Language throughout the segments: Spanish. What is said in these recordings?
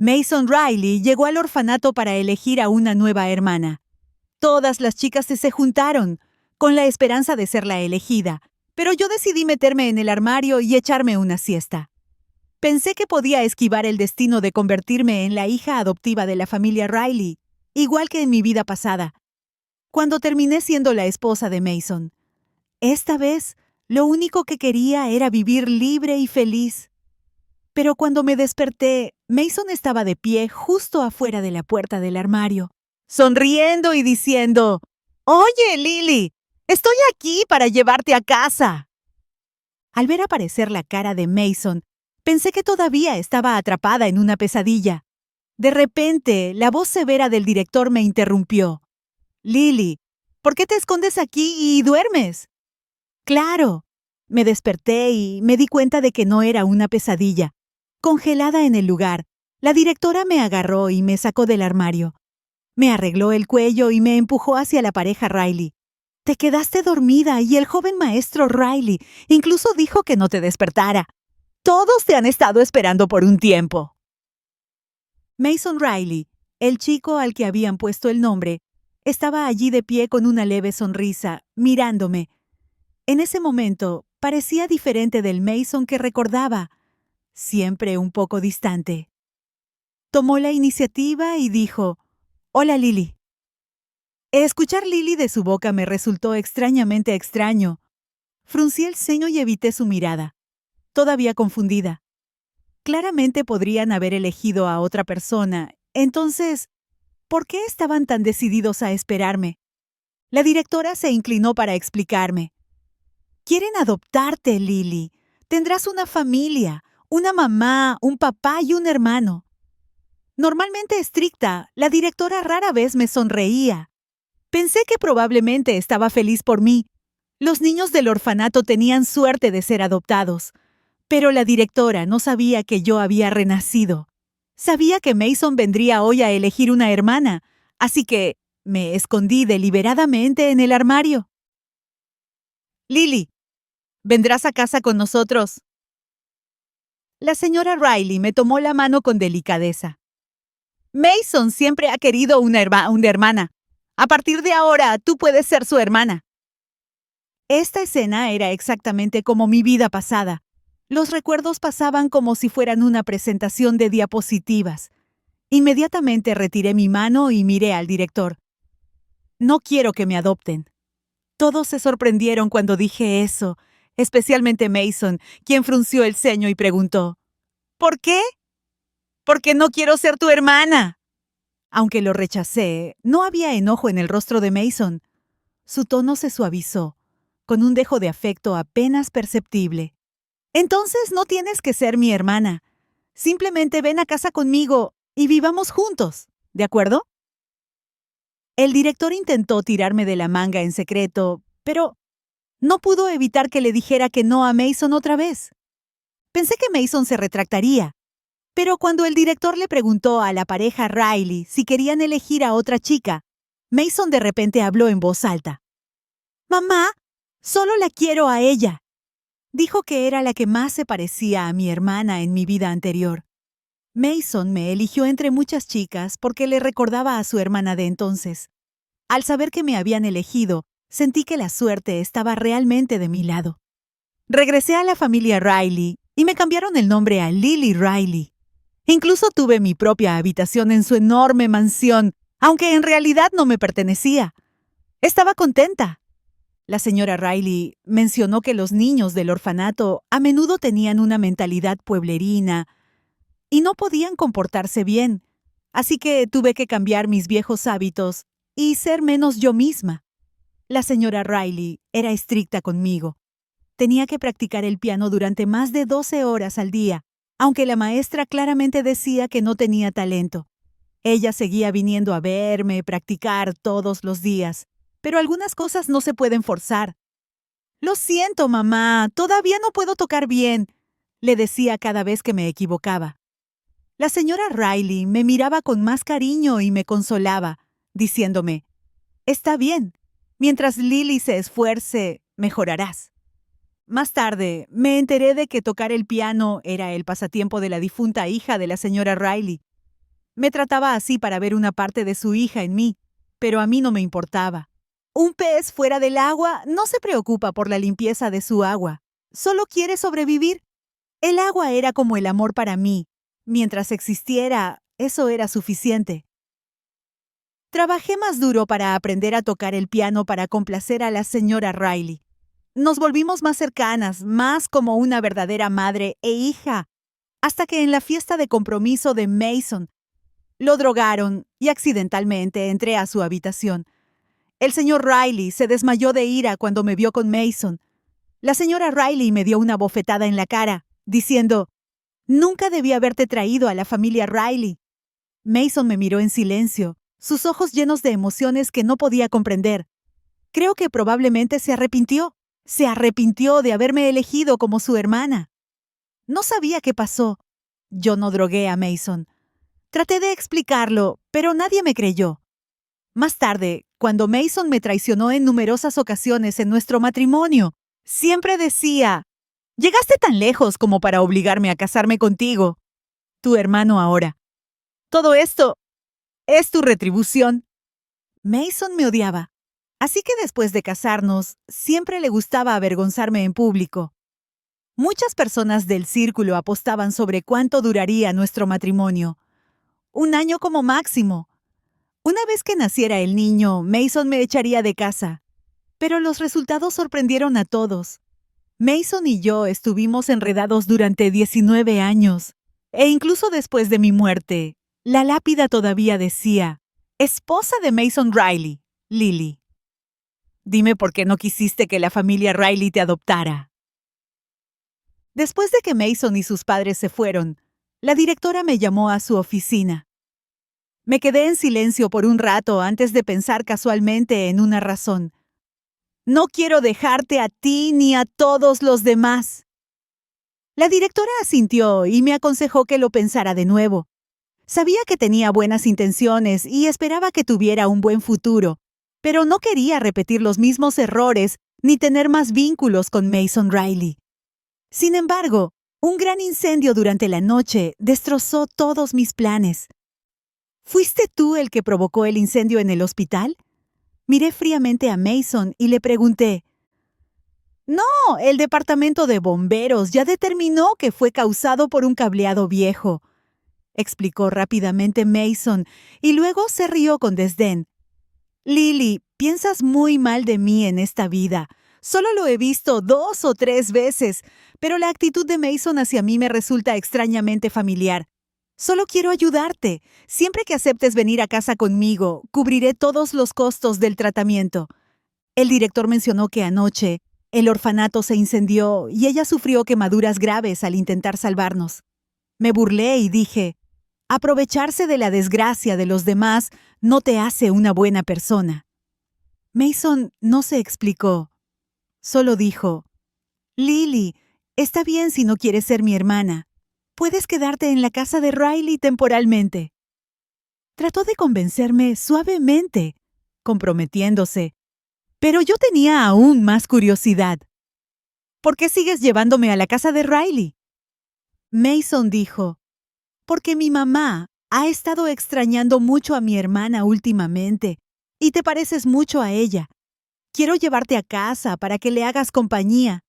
Mason Riley llegó al orfanato para elegir a una nueva hermana. Todas las chicas se juntaron, con la esperanza de ser la elegida, pero yo decidí meterme en el armario y echarme una siesta. Pensé que podía esquivar el destino de convertirme en la hija adoptiva de la familia Riley, igual que en mi vida pasada, cuando terminé siendo la esposa de Mason. Esta vez, lo único que quería era vivir libre y feliz. Pero cuando me desperté, Mason estaba de pie justo afuera de la puerta del armario, sonriendo y diciendo: «Oye, Lily, estoy aquí para llevarte a casa». Al ver aparecer la cara de Mason, pensé que todavía estaba atrapada en una pesadilla. De repente, la voz severa del director me interrumpió. «Lily, ¿por qué te escondes aquí y duermes?» «Claro». Me desperté y me di cuenta de que no era una pesadilla. Congelada en el lugar, la directora me agarró y me sacó del armario. Me arregló el cuello y me empujó hacia la pareja Riley. «Te quedaste dormida y el joven maestro Riley incluso dijo que no te despertara. Todos te han estado esperando por un tiempo». Mason Riley, el chico al que habían puesto el nombre, estaba allí de pie con una leve sonrisa, mirándome. En ese momento, parecía diferente del Mason que recordaba, siempre un poco distante. Tomó la iniciativa y dijo: «Hola, Lily». Escuchar Lily de su boca me resultó extrañamente extraño. Fruncí el ceño y evité su mirada, todavía confundida. Claramente podrían haber elegido a otra persona. Entonces, ¿por qué estaban tan decididos a esperarme? La directora se inclinó para explicarme. «Quieren adoptarte, Lily. Tendrás una familia, una mamá, un papá y un hermano». Normalmente estricta, la directora rara vez me sonreía. Pensé que probablemente estaba feliz por mí. Los niños del orfanato tenían suerte de ser adoptados. Pero la directora no sabía que yo había renacido. Sabía que Mason vendría hoy a elegir una hermana, así que me escondí deliberadamente en el armario. «Lily, ¿vendrás a casa con nosotros?». La señora Riley me tomó la mano con delicadeza. «Mason siempre ha querido una hermana. A partir de ahora, tú puedes ser su hermana». Esta escena era exactamente como mi vida pasada. Los recuerdos pasaban como si fueran una presentación de diapositivas. Inmediatamente retiré mi mano y miré al director. «No quiero que me adopten». Todos se sorprendieron cuando dije eso, especialmente Mason, quien frunció el ceño y preguntó: «¿Por qué?». «Porque no quiero ser tu hermana». Aunque lo rechacé, no había enojo en el rostro de Mason. Su tono se suavizó, con un dejo de afecto apenas perceptible. «Entonces no tienes que ser mi hermana. Simplemente ven a casa conmigo y vivamos juntos, ¿de acuerdo?». El director intentó tirarme de la manga en secreto, pero no pudo evitar que le dijera que no a Mason otra vez. Pensé que Mason se retractaría, pero cuando el director le preguntó a la pareja Riley si querían elegir a otra chica, Mason de repente habló en voz alta. «Mamá, solo la quiero a ella». Dijo que era la que más se parecía a mi hermana en mi vida anterior. Mason me eligió entre muchas chicas porque le recordaba a su hermana de entonces. Al saber que me habían elegido, sentí que la suerte estaba realmente de mi lado. Regresé a la familia Riley y me cambiaron el nombre a Lily Riley. Incluso tuve mi propia habitación en su enorme mansión, aunque en realidad no me pertenecía. Estaba contenta. La señora Riley mencionó que los niños del orfanato a menudo tenían una mentalidad pueblerina y no podían comportarse bien, así que tuve que cambiar mis viejos hábitos y ser menos yo misma. La señora Riley era estricta conmigo. Tenía que practicar el piano durante más de 12 horas al día, aunque la maestra claramente decía que no tenía talento. Ella seguía viniendo a verme, practicar todos los días, pero algunas cosas no se pueden forzar. «Lo siento, mamá, todavía no puedo tocar bien», le decía cada vez que me equivocaba. La señora Riley me miraba con más cariño y me consolaba, diciéndome: «Está bien, mientras Lily se esfuerce, mejorarás». Más tarde, me enteré de que tocar el piano era el pasatiempo de la difunta hija de la señora Riley. Me trataba así para ver una parte de su hija en mí, pero a mí no me importaba. Un pez fuera del agua no se preocupa por la limpieza de su agua. Solo quiere sobrevivir. El agua era como el amor para mí. Mientras existiera, eso era suficiente. Trabajé más duro para aprender a tocar el piano para complacer a la señora Riley. Nos volvimos más cercanas, más como una verdadera madre e hija, hasta que en la fiesta de compromiso de Mason lo drogaron y accidentalmente entré a su habitación. El señor Riley se desmayó de ira cuando me vio con Mason. La señora Riley me dio una bofetada en la cara, diciendo: «Nunca debí haberte traído a la familia Riley». Mason me miró en silencio, sus ojos llenos de emociones que no podía comprender. Creo que probablemente se arrepintió. Se arrepintió de haberme elegido como su hermana. No sabía qué pasó. Yo no drogué a Mason. Traté de explicarlo, pero nadie me creyó. Más tarde, cuando Mason me traicionó en numerosas ocasiones en nuestro matrimonio, siempre decía: «Llegaste tan lejos como para obligarme a casarme contigo. Tu hermano ahora. Todo esto es tu retribución». Mason me odiaba. Así que después de casarnos, siempre le gustaba avergonzarme en público. Muchas personas del círculo apostaban sobre cuánto duraría nuestro matrimonio. 1 año como máximo. Una vez que naciera el niño, Mason me echaría de casa. Pero los resultados sorprendieron a todos. Mason y yo estuvimos enredados durante 19 años. E incluso después de mi muerte, la lápida todavía decía: «Esposa de Mason Riley, Lily». Dime por qué no quisiste que la familia Riley te adoptara. Después de que Mason y sus padres se fueron, la directora me llamó a su oficina. Me quedé en silencio por un rato antes de pensar casualmente en una razón. «No quiero dejarte a ti ni a todos los demás». La directora asintió y me aconsejó que lo pensara de nuevo. Sabía que tenía buenas intenciones y esperaba que tuviera un buen futuro, pero no quería repetir los mismos errores ni tener más vínculos con Mason Riley. Sin embargo, un gran incendio durante la noche destrozó todos mis planes. ¿Fuiste tú el que provocó el incendio en el hospital? Miré fríamente a Mason y le pregunté. «No, el departamento de bomberos ya determinó que fue causado por un cableado viejo», explicó rápidamente Mason, y luego se rió con desdén. «Lily, piensas muy mal de mí en esta vida. Solo lo he visto 2 o 3 veces, pero la actitud de Mason hacia mí me resulta extrañamente familiar. Solo quiero ayudarte. Siempre que aceptes venir a casa conmigo, cubriré todos los costos del tratamiento». El director mencionó que anoche el orfanato se incendió y ella sufrió quemaduras graves al intentar salvarnos. Me burlé y dije: «Aprovecharse de la desgracia de los demás no te hace una buena persona». Mason no se explicó. Solo dijo: «Lily, está bien si no quieres ser mi hermana. Puedes quedarte en la casa de Riley temporalmente». Trató de convencerme suavemente, comprometiéndose, pero yo tenía aún más curiosidad. «¿Por qué sigues llevándome a la casa de Riley?» Mason dijo: «Porque mi mamá ha estado extrañando mucho a mi hermana últimamente, y te pareces mucho a ella. Quiero llevarte a casa para que le hagas compañía».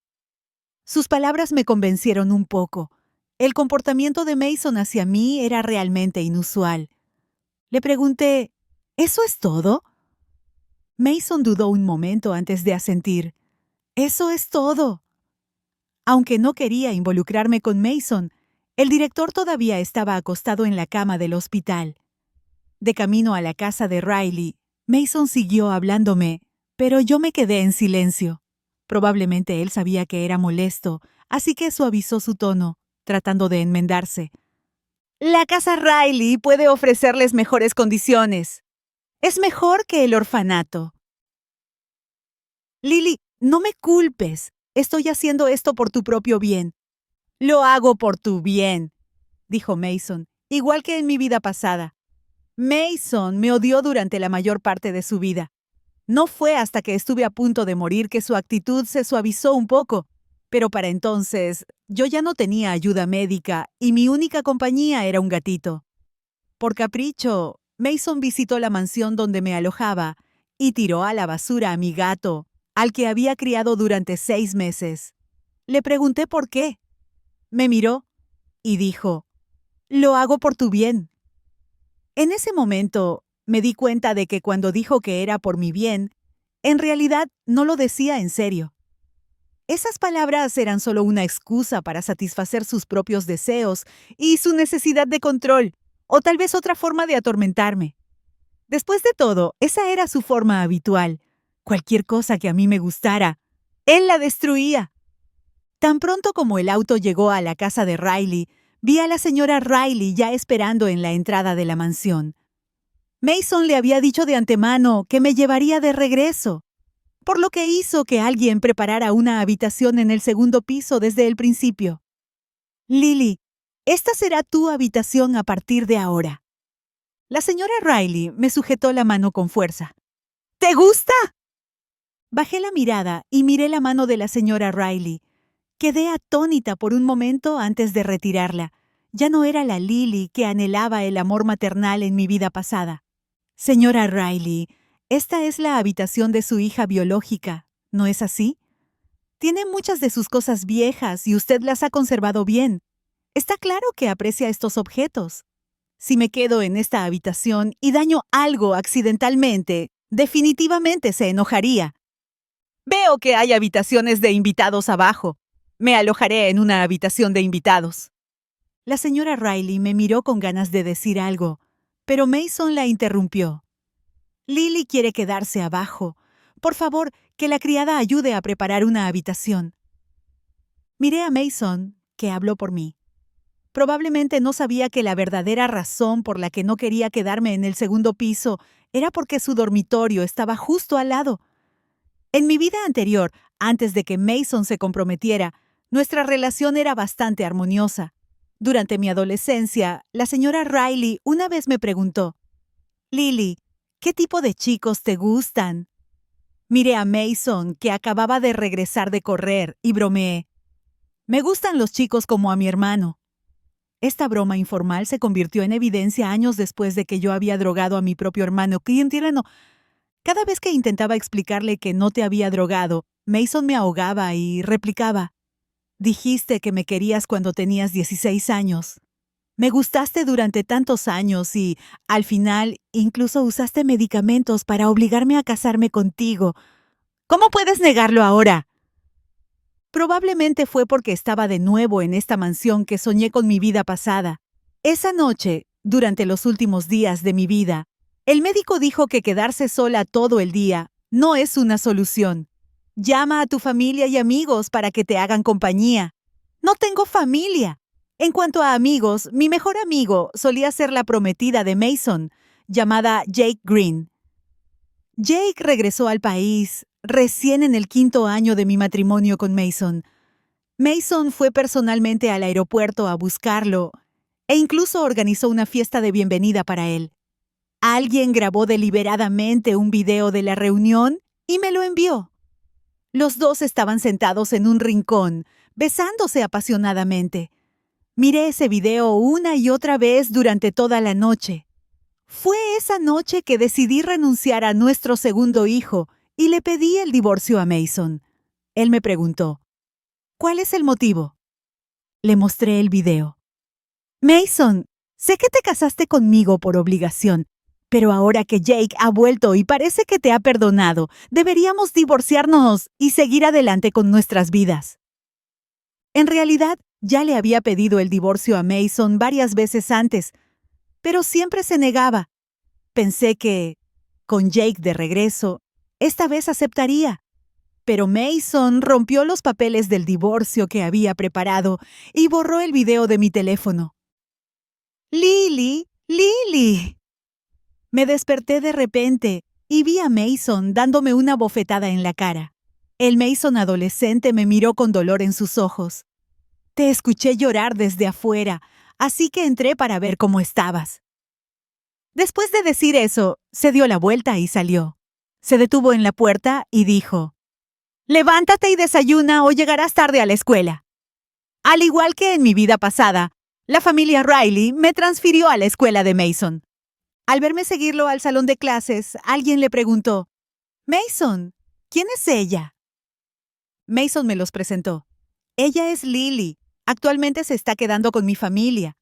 Sus palabras me convencieron un poco. El comportamiento de Mason hacia mí era realmente inusual. Le pregunté: «¿Eso es todo?» Mason dudó un momento antes de asentir. «Eso es todo». Aunque no quería involucrarme con Mason, el director todavía estaba acostado en la cama del hospital. De camino a la casa de Riley, Mason siguió hablándome, pero yo me quedé en silencio. Probablemente él sabía que era molesto, así que suavizó su tono, tratando de enmendarse. «La casa Riley puede ofrecerles mejores condiciones. Es mejor que el orfanato». «Lily, no me culpes. Estoy haciendo esto por tu propio bien». «Lo hago por tu bien», dijo Mason, igual que en mi vida pasada. Mason me odió durante la mayor parte de su vida. No fue hasta que estuve a punto de morir que su actitud se suavizó un poco, pero para entonces yo ya no tenía ayuda médica y mi única compañía era un gatito. Por capricho, Mason visitó la mansión donde me alojaba y tiró a la basura a mi gato, al que había criado durante 6 meses. Le pregunté por qué. Me miró y dijo, «Lo hago por tu bien». En ese momento, me di cuenta de que cuando dijo que era por mi bien, en realidad no lo decía en serio. Esas palabras eran solo una excusa para satisfacer sus propios deseos y su necesidad de control, o tal vez otra forma de atormentarme. Después de todo, esa era su forma habitual. Cualquier cosa que a mí me gustara, él la destruía. Tan pronto como el auto llegó a la casa de Riley, vi a la señora Riley ya esperando en la entrada de la mansión. Mason le había dicho de antemano que me llevaría de regreso, por lo que hizo que alguien preparara una habitación en el segundo piso desde el principio. «Lily, esta será tu habitación a partir de ahora». La señora Riley me sujetó la mano con fuerza. «¿Te gusta?». Bajé la mirada y miré la mano de la señora Riley. Quedé atónita por un momento antes de retirarla. Ya no era la Lily que anhelaba el amor maternal en mi vida pasada. «Señora Riley, esta es la habitación de su hija biológica, ¿no es así? Tiene muchas de sus cosas viejas y usted las ha conservado bien. Está claro que aprecia estos objetos. Si me quedo en esta habitación y daño algo accidentalmente, definitivamente se enojaría. Veo que hay habitaciones de invitados abajo. Me alojaré en una habitación de invitados». La señora Riley me miró con ganas de decir algo, pero Mason la interrumpió. «Lily quiere quedarse abajo. Por favor, que la criada ayude a preparar una habitación». Miré a Mason, que habló por mí. Probablemente no sabía que la verdadera razón por la que no quería quedarme en el segundo piso era porque su dormitorio estaba justo al lado. En mi vida anterior, antes de que Mason se comprometiera, nuestra relación era bastante armoniosa. Durante mi adolescencia, la señora Riley una vez me preguntó, «Lily, ¿qué tipo de chicos te gustan?». Miré a Mason, que acababa de regresar de correr, y bromeé, «Me gustan los chicos como a mi hermano». Esta broma informal se convirtió en evidencia años después de que yo había drogado a mi propio hermano. Cada vez que intentaba explicarle que no te había drogado, Mason me ahogaba y replicaba, «Dijiste que me querías cuando tenías 16 años. Me gustaste durante tantos años y, al final, incluso usaste medicamentos para obligarme a casarme contigo. ¿Cómo puedes negarlo ahora?». Probablemente fue porque estaba de nuevo en esta mansión que soñé con mi vida pasada. Esa noche, durante los últimos días de mi vida, el médico dijo que quedarse sola todo el día no es una solución. Llama a tu familia y amigos para que te hagan compañía. No tengo familia. En cuanto a amigos, mi mejor amigo solía ser la prometida de Mason, llamada Jake Green. Jake regresó al país recién en el 5º año de mi matrimonio con Mason. Mason fue personalmente al aeropuerto a buscarlo e incluso organizó una fiesta de bienvenida para él. Alguien grabó deliberadamente un video de la reunión y me lo envió. Los dos estaban sentados en un rincón, besándose apasionadamente. Miré ese video una y otra vez durante toda la noche. Fue esa noche que decidí renunciar a nuestro segundo hijo y le pedí el divorcio a Mason. Él me preguntó, «¿Cuál es el motivo?». Le mostré el video. «Mason, sé que te casaste conmigo por obligación, pero ahora que Jake ha vuelto y parece que te ha perdonado, deberíamos divorciarnos y seguir adelante con nuestras vidas». En realidad, ya le había pedido el divorcio a Mason varias veces antes, pero siempre se negaba. Pensé que, con Jake de regreso, esta vez aceptaría. Pero Mason rompió los papeles del divorcio que había preparado y borró el video de mi teléfono. «Lily, Lily». Me desperté de repente y vi a Mason dándome una bofetada en la cara. El Mason adolescente me miró con dolor en sus ojos. «Te escuché llorar desde afuera, así que entré para ver cómo estabas». Después de decir eso, se dio la vuelta y salió. Se detuvo en la puerta y dijo, «Levántate y desayuna o llegarás tarde a la escuela». Al igual que en mi vida pasada, La familia Riley me transfirió a la escuela de Mason. Al verme seguirlo al salón de clases, alguien le preguntó, «Mason, ¿quién es ella?» Mason me los presentó. «Ella es Lily. Actualmente se está quedando con mi familia».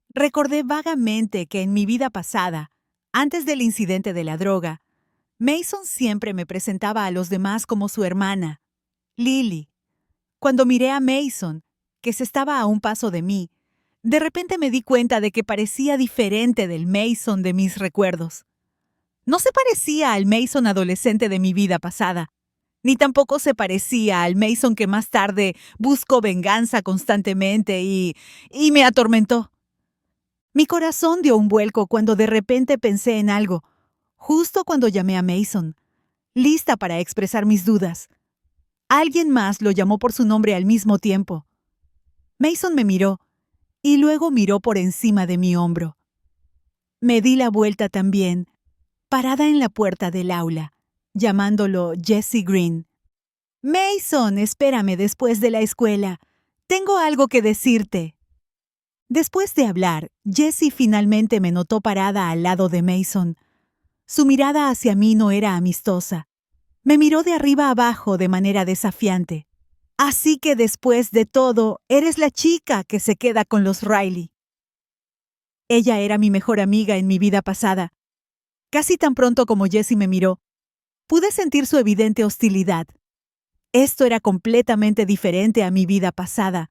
Recordé vagamente que en mi vida pasada, antes del incidente de la droga, Mason siempre me presentaba a los demás como su hermana, Lily. Cuando miré a Mason, que se estaba a un paso de mí, de repente me di cuenta de que parecía diferente del Mason de mis recuerdos. No se parecía al Mason adolescente de mi vida pasada, ni tampoco se parecía al Mason que más tarde buscó venganza constantemente y me atormentó. Mi corazón dio un vuelco cuando de repente pensé en algo, justo cuando llamé a Mason, lista para expresar mis dudas. Alguien más lo llamó por su nombre al mismo tiempo. Mason me miró y luego miró por encima de mi hombro. Me di la vuelta también, parada en la puerta del aula, llamándolo Jesse Green. «Mason, espérame después de la escuela. Tengo algo que decirte». Después de hablar, Jessie finalmente me notó parada al lado de Mason. Su mirada hacia mí no era amistosa. Me miró de arriba abajo de manera desafiante. «Así que después de todo, eres la chica que se queda con los Riley». Ella era mi mejor amiga en mi vida pasada. Casi tan pronto como Jessie me miró, pude sentir su evidente hostilidad. Esto era completamente diferente a mi vida pasada,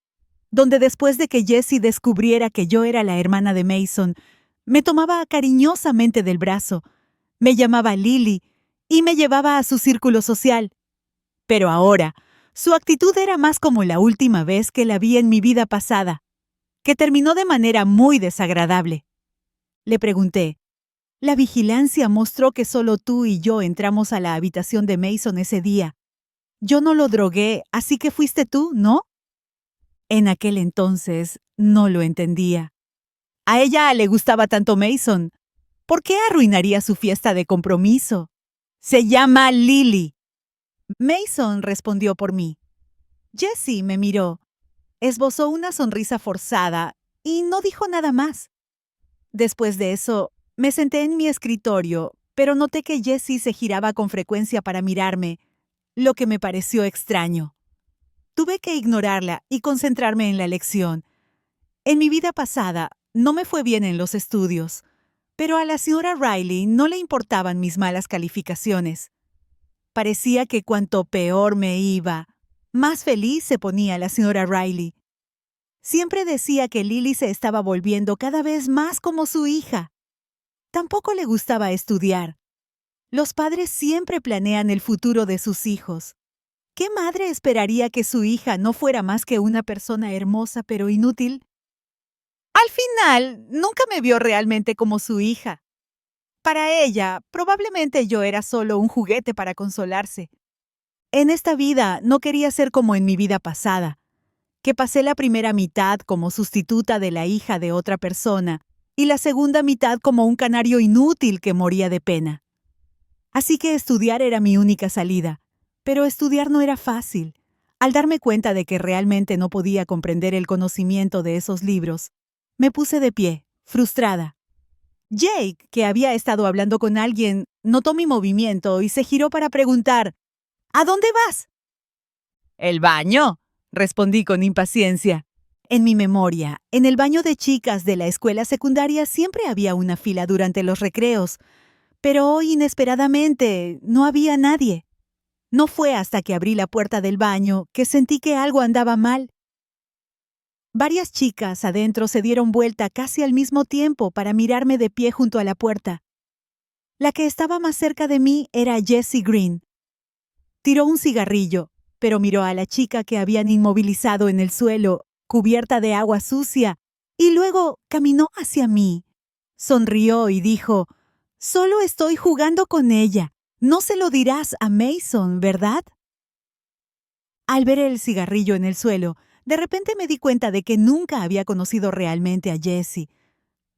donde después de que Jessie descubriera que yo era la hermana de Mason, me tomaba cariñosamente del brazo, me llamaba Lily y me llevaba a su círculo social. Pero ahora, su actitud era más como la última vez que la vi en mi vida pasada, que terminó de manera muy desagradable. Le pregunté, «La vigilancia mostró que solo tú y yo entramos a la habitación de Mason ese día. Yo no lo drogué, así que fuiste tú, ¿no?» En aquel entonces no lo entendía. A ella le gustaba tanto Mason. ¿Por qué arruinaría su fiesta de compromiso? Se llama Lily. Mason respondió por mí. Jessie me miró, esbozó una sonrisa forzada y no dijo nada más. Después de eso, me senté en mi escritorio, pero noté que Jessie se giraba con frecuencia para mirarme, lo que me pareció extraño. Tuve que ignorarla y concentrarme en la lección. En mi vida pasada, no me fue bien en los estudios, pero a la señora Riley no le importaban mis malas calificaciones. Parecía que cuanto peor me iba, más feliz se ponía la señora Riley. Siempre decía que Lily se estaba volviendo cada vez más como su hija. Tampoco le gustaba estudiar. Los padres siempre planean el futuro de sus hijos. ¿Qué madre esperaría que su hija no fuera más que una persona hermosa pero inútil? Al final, nunca me vio realmente como su hija. Para ella, probablemente yo era solo un juguete para consolarse. En esta vida no quería ser como en mi vida pasada, que pasé la primera mitad como sustituta de la hija de otra persona y la segunda mitad como un canario inútil que moría de pena. Así que estudiar era mi única salida, pero estudiar no era fácil. Al darme cuenta de que realmente no podía comprender el conocimiento de esos libros, me puse de pie, frustrada. Jake, que había estado hablando con alguien, notó mi movimiento y se giró para preguntar, «¿A dónde vas?» «El baño», respondí con impaciencia. En mi memoria, en el baño de chicas de la escuela secundaria siempre había una fila durante los recreos, pero hoy inesperadamente no había nadie. No fue hasta que abrí la puerta del baño que sentí que algo andaba mal. Varias chicas adentro se dieron vuelta casi al mismo tiempo para mirarme de pie junto a la puerta. La que estaba más cerca de mí era Jessie Green. Tiró un cigarrillo, pero miró a la chica que habían inmovilizado en el suelo, cubierta de agua sucia, y luego caminó hacia mí. Sonrió y dijo, «Solo estoy jugando con ella. No se lo dirás a Mason, ¿verdad?» Al ver el cigarrillo en el suelo, de repente me di cuenta de que nunca había conocido realmente a Jessie.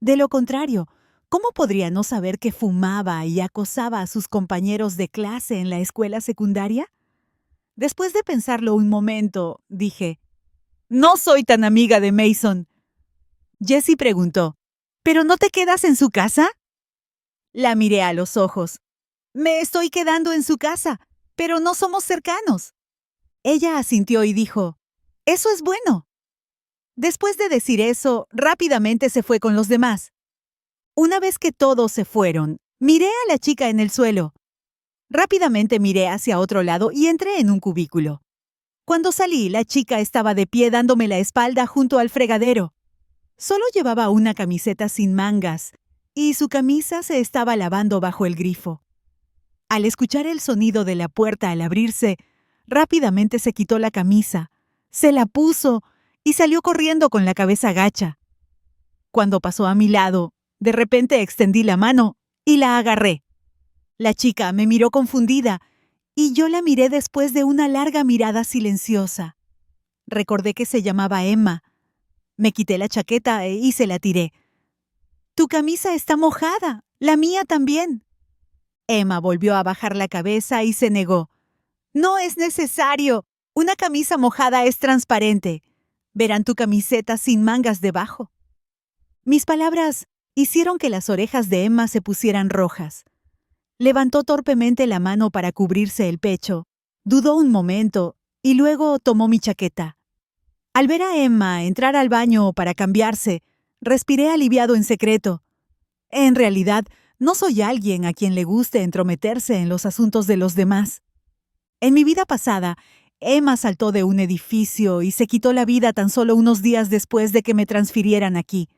De lo contrario, ¿cómo podría no saber que fumaba y acosaba a sus compañeros de clase en la escuela secundaria? Después de pensarlo un momento, dije, «No soy tan amiga de Mason». Jessie preguntó, ¿pero no te quedas en su casa? La miré a los ojos. Me estoy quedando en su casa, pero no somos cercanos. Ella asintió y dijo, eso es bueno. Después de decir eso, rápidamente se fue con los demás. Una vez que todos se fueron, miré a la chica en el suelo. Rápidamente miré hacia otro lado y entré en un cubículo. Cuando salí, la chica estaba de pie dándome la espalda junto al fregadero. Solo llevaba una camiseta sin mangas, y su camisa se estaba lavando bajo el grifo. Al escuchar el sonido de la puerta al abrirse, rápidamente se quitó la camisa, se la puso y salió corriendo con la cabeza gacha. Cuando pasó a mi lado, de repente extendí la mano y la agarré. La chica me miró confundida y yo la miré después de una larga mirada silenciosa. Recordé que se llamaba Emma. Me quité la chaqueta y se la tiré. Tu camisa está mojada, la mía también. Emma volvió a bajar la cabeza y se negó. No es necesario. Una camisa mojada es transparente. Verán tu camiseta sin mangas debajo. Mis palabras hicieron que las orejas de Emma se pusieran rojas. Levantó torpemente la mano para cubrirse el pecho. Dudó un momento y luego tomó mi chaqueta. Al ver a Emma entrar al baño para cambiarse, respiré aliviado en secreto. En realidad, no soy alguien a quien le guste entrometerse en los asuntos de los demás. En mi vida pasada, Emma saltó de un edificio y se quitó la vida tan solo unos días después de que me transfirieran aquí.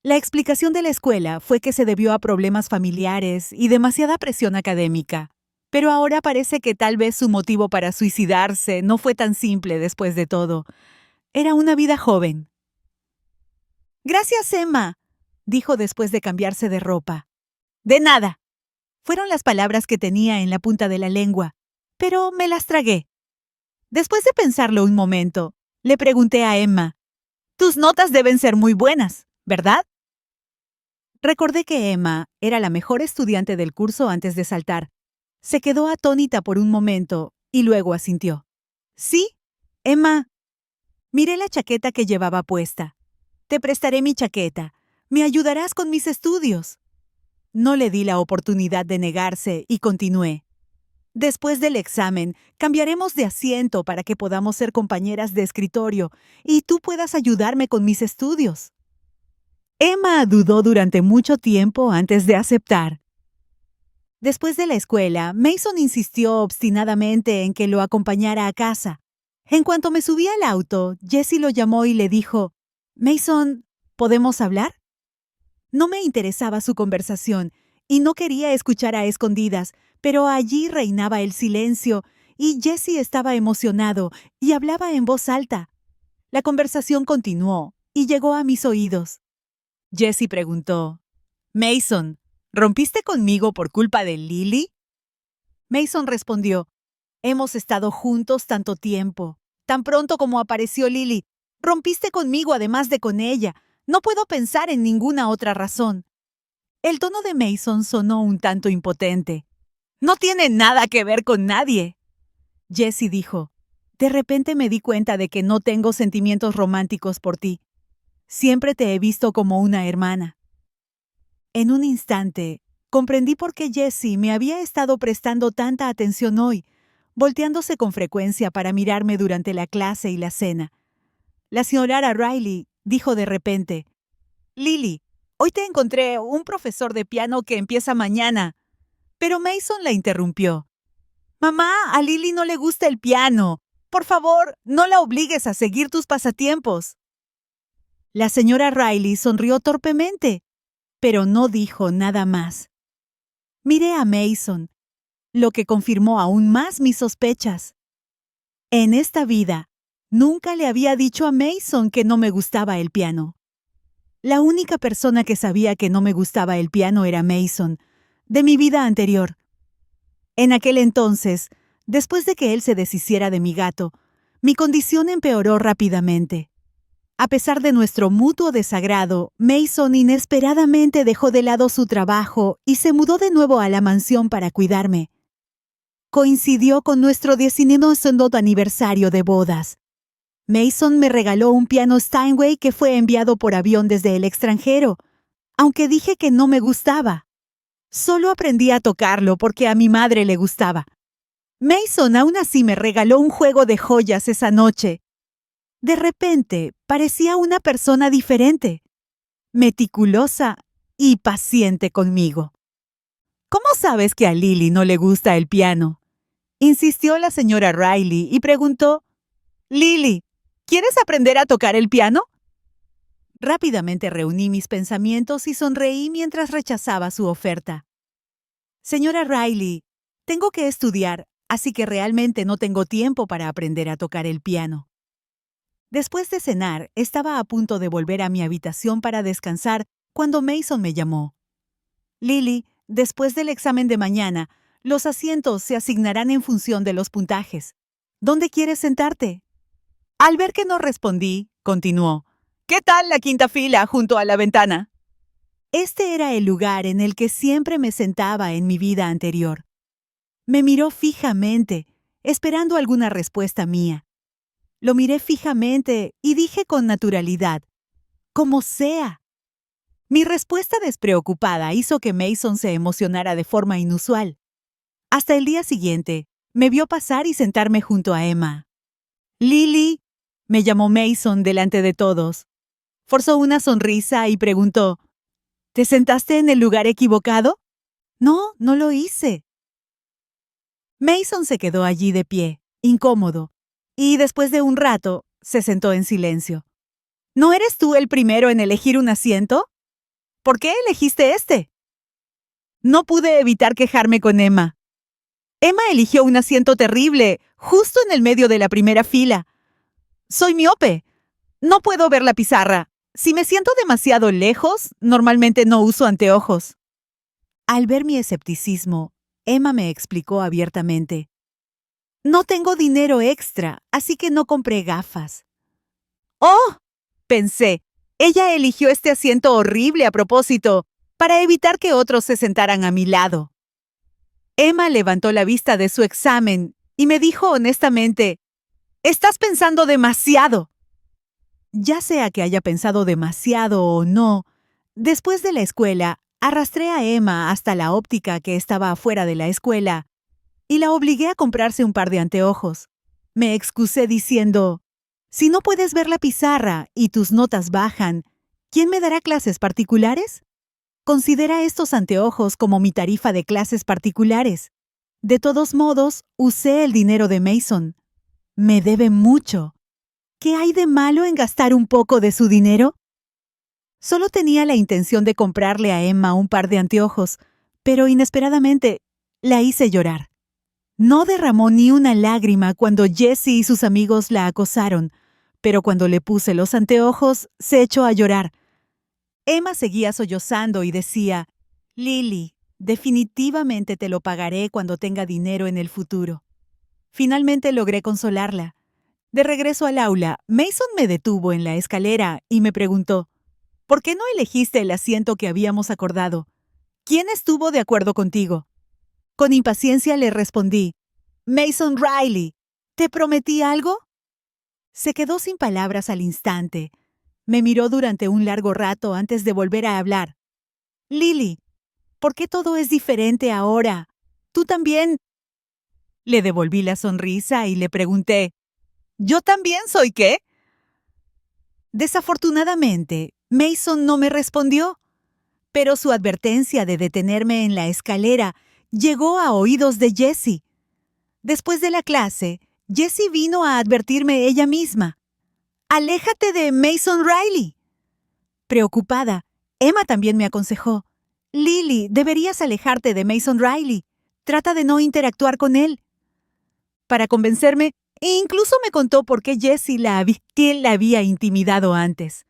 La explicación de la escuela fue que se debió a problemas familiares y demasiada presión académica. Pero ahora parece que tal vez su motivo para suicidarse no fue tan simple después de todo. Era una vida joven. Gracias, Emma, dijo después de cambiarse de ropa. De nada. Fueron las palabras que tenía en la punta de la lengua, pero me las tragué. Después de pensarlo un momento, le pregunté a Emma, tus notas deben ser muy buenas, ¿verdad? Recordé que Emma era la mejor estudiante del curso antes de saltar. Se quedó atónita por un momento y luego asintió. Sí, Emma. Miré la chaqueta que llevaba puesta. Te prestaré mi chaqueta. Me ayudarás con mis estudios. No le di la oportunidad de negarse y continué. Después del examen, cambiaremos de asiento para que podamos ser compañeras de escritorio y tú puedas ayudarme con mis estudios. Emma dudó durante mucho tiempo antes de aceptar. Después de la escuela, Mason insistió obstinadamente en que lo acompañara a casa. En cuanto me subí al auto, Jessie lo llamó y le dijo, «Mason, ¿podemos hablar?» No me interesaba su conversación y no quería escuchar a escondidas, pero allí reinaba el silencio y Jessie estaba emocionado y hablaba en voz alta. La conversación continuó y llegó a mis oídos. Jessie preguntó, «Mason, ¿rompiste conmigo por culpa de Lily?» Mason respondió, «Hemos estado juntos tanto tiempo. Tan pronto como apareció Lily, rompiste conmigo además de con ella. No puedo pensar en ninguna otra razón». El tono de Mason sonó un tanto impotente. «No tiene nada que ver con nadie». Jessie dijo, «De repente me di cuenta de que no tengo sentimientos románticos por ti. Siempre te he visto como una hermana». En un instante, comprendí por qué Jessie me había estado prestando tanta atención hoy, volteándose con frecuencia para mirarme durante la clase y la cena. La señora Riley dijo de repente, «Lily, hoy te encontré un profesor de piano que empieza mañana». Pero Mason la interrumpió. «Mamá, a Lily no le gusta el piano. Por favor, no la obligues a seguir tus pasatiempos». La señora Riley sonrió torpemente, pero no dijo nada más. Miré a Mason, lo que confirmó aún más mis sospechas. En esta vida, nunca le había dicho a Mason que no me gustaba el piano. La única persona que sabía que no me gustaba el piano era Mason, de mi vida anterior. En aquel entonces, después de que él se deshiciera de mi gato, mi condición empeoró rápidamente. A pesar de nuestro mutuo desagrado, Mason inesperadamente dejó de lado su trabajo y se mudó de nuevo a la mansión para cuidarme. Coincidió con nuestro 19º aniversario de bodas. Mason me regaló un piano Steinway que fue enviado por avión desde el extranjero, aunque dije que no me gustaba. Solo aprendí a tocarlo porque a mi madre le gustaba. Mason aún así me regaló un juego de joyas esa noche. De repente, parecía una persona diferente, meticulosa y paciente conmigo. ¿Cómo sabes que a Lily no le gusta el piano?, insistió la señora Riley y preguntó, «Lily, ¿quieres aprender a tocar el piano?». Rápidamente reuní mis pensamientos y sonreí mientras rechazaba su oferta. «Señora Riley, tengo que estudiar, así que realmente no tengo tiempo para aprender a tocar el piano». Después de cenar, estaba a punto de volver a mi habitación para descansar cuando Mason me llamó. «Lily, después del examen de mañana, los asientos se asignarán en función de los puntajes. ¿Dónde quieres sentarte?». Al ver que no respondí, continuó, «¿Qué tal la quinta fila junto a la ventana?». Este era el lugar en el que siempre me sentaba en mi vida anterior. Me miró fijamente, esperando alguna respuesta mía. Lo miré fijamente y dije con naturalidad, «Como sea». Mi respuesta despreocupada hizo que Mason se emocionara de forma inusual. Hasta el día siguiente, me vio pasar y sentarme junto a Emma. «Lily», me llamó Mason delante de todos. Forzó una sonrisa y preguntó, «¿Te sentaste en el lugar equivocado?». «No, no lo hice». Mason se quedó allí de pie, incómodo, y después de un rato, se sentó en silencio. «¿No eres tú el primero en elegir un asiento? ¿Por qué elegiste este?». No pude evitar quejarme con Emma. Emma eligió un asiento terrible, justo en el medio de la primera fila. Soy miope. No puedo ver la pizarra. Si me siento demasiado lejos, normalmente no uso anteojos. Al ver mi escepticismo, Emma me explicó abiertamente. «No tengo dinero extra, así que no compré gafas». «¡Oh!», pensé. Ella eligió este asiento horrible a propósito, para evitar que otros se sentaran a mi lado. Emma levantó la vista de su examen y me dijo honestamente, «Estás pensando demasiado». Ya sea que haya pensado demasiado o no, después de la escuela, arrastré a Emma hasta la óptica que estaba afuera de la escuela y la obligué a comprarse un par de anteojos. Me excusé diciendo, «Si no puedes ver la pizarra y tus notas bajan, ¿quién me dará clases particulares? Considera estos anteojos como mi tarifa de clases particulares. De todos modos, usé el dinero de Mason. Me debe mucho. ¿Qué hay de malo en gastar un poco de su dinero?». Solo tenía la intención de comprarle a Emma un par de anteojos, pero inesperadamente la hice llorar. No derramó ni una lágrima cuando Jesse y sus amigos la acosaron, pero cuando le puse los anteojos, se echó a llorar. Emma seguía sollozando y decía, «Lily, definitivamente te lo pagaré cuando tenga dinero en el futuro». Finalmente logré consolarla. De regreso al aula, Mason me detuvo en la escalera y me preguntó, «¿Por qué no elegiste el asiento que habíamos acordado? ¿Quién estuvo de acuerdo contigo?». Con impaciencia le respondí, «Mason Riley, ¿te prometí algo?». Se quedó sin palabras al instante. Me miró durante un largo rato antes de volver a hablar. «Lily, ¿por qué todo es diferente ahora? ¿Tú también?». Le devolví la sonrisa y le pregunté, «¿Yo también soy qué?». Desafortunadamente, Mason no me respondió, pero su advertencia de detenerme en la escalera llegó a oídos de Jessie. Después de la clase, Jessie vino a advertirme ella misma. «Aléjate de Mason Riley». Preocupada, Emma también me aconsejó, «Lily, deberías alejarte de Mason Riley. Trata de no interactuar con él». Para convencerme, incluso me contó por qué que la había intimidado antes.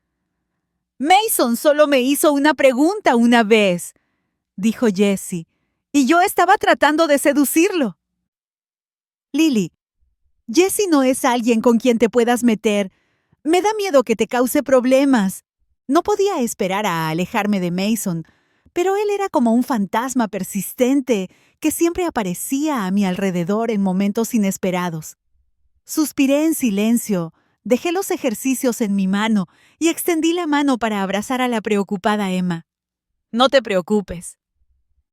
«Mason solo me hizo una pregunta una vez», dijo Jessie, «y yo estaba tratando de seducirlo». «Lily, Jessie no es alguien con quien te puedas meter. Me da miedo que te cause problemas». No podía esperar a alejarme de Mason, pero él era como un fantasma persistente que siempre aparecía a mi alrededor en momentos inesperados. Suspiré en silencio, Dejé los ejercicios en mi mano y extendí la mano para abrazar a la preocupada Emma. No te preocupes.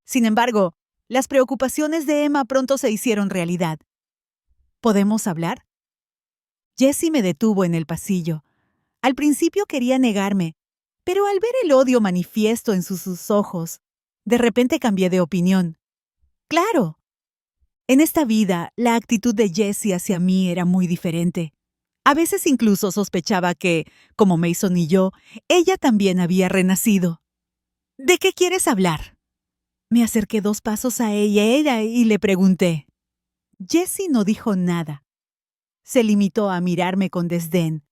Sin embargo, las preocupaciones de Emma pronto se hicieron realidad. ¿Podemos hablar? Jessie me detuvo en el pasillo. Al principio quería negarme, pero al ver el odio manifiesto en sus ojos, de repente cambié de opinión. ¡Claro! En esta vida, la actitud de Jessie hacia mí era muy diferente. A veces incluso sospechaba que, como Mason y yo, ella también había renacido. ¿De qué quieres hablar? Me acerqué 2 pasos a ella y le pregunté. Jessie no dijo nada. Se limitó a mirarme con desdén.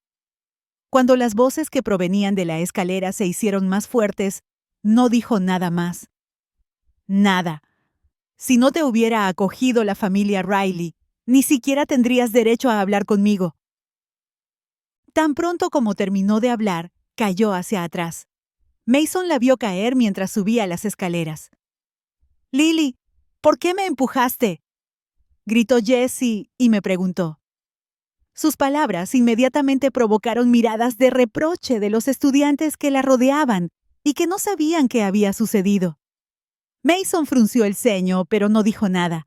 Cuando las voces que provenían de la escalera se hicieron más fuertes, no dijo nada más. Nada. Si no te hubiera acogido la familia Riley, ni siquiera tendrías derecho a hablar conmigo. Tan pronto como terminó de hablar, cayó hacia atrás. Mason la vio caer mientras subía las escaleras. «Lily, ¿por qué me empujaste?», gritó Jessie y me preguntó. Sus palabras inmediatamente provocaron miradas de reproche de los estudiantes que la rodeaban y que no sabían qué había sucedido. Mason frunció el ceño, pero no dijo nada.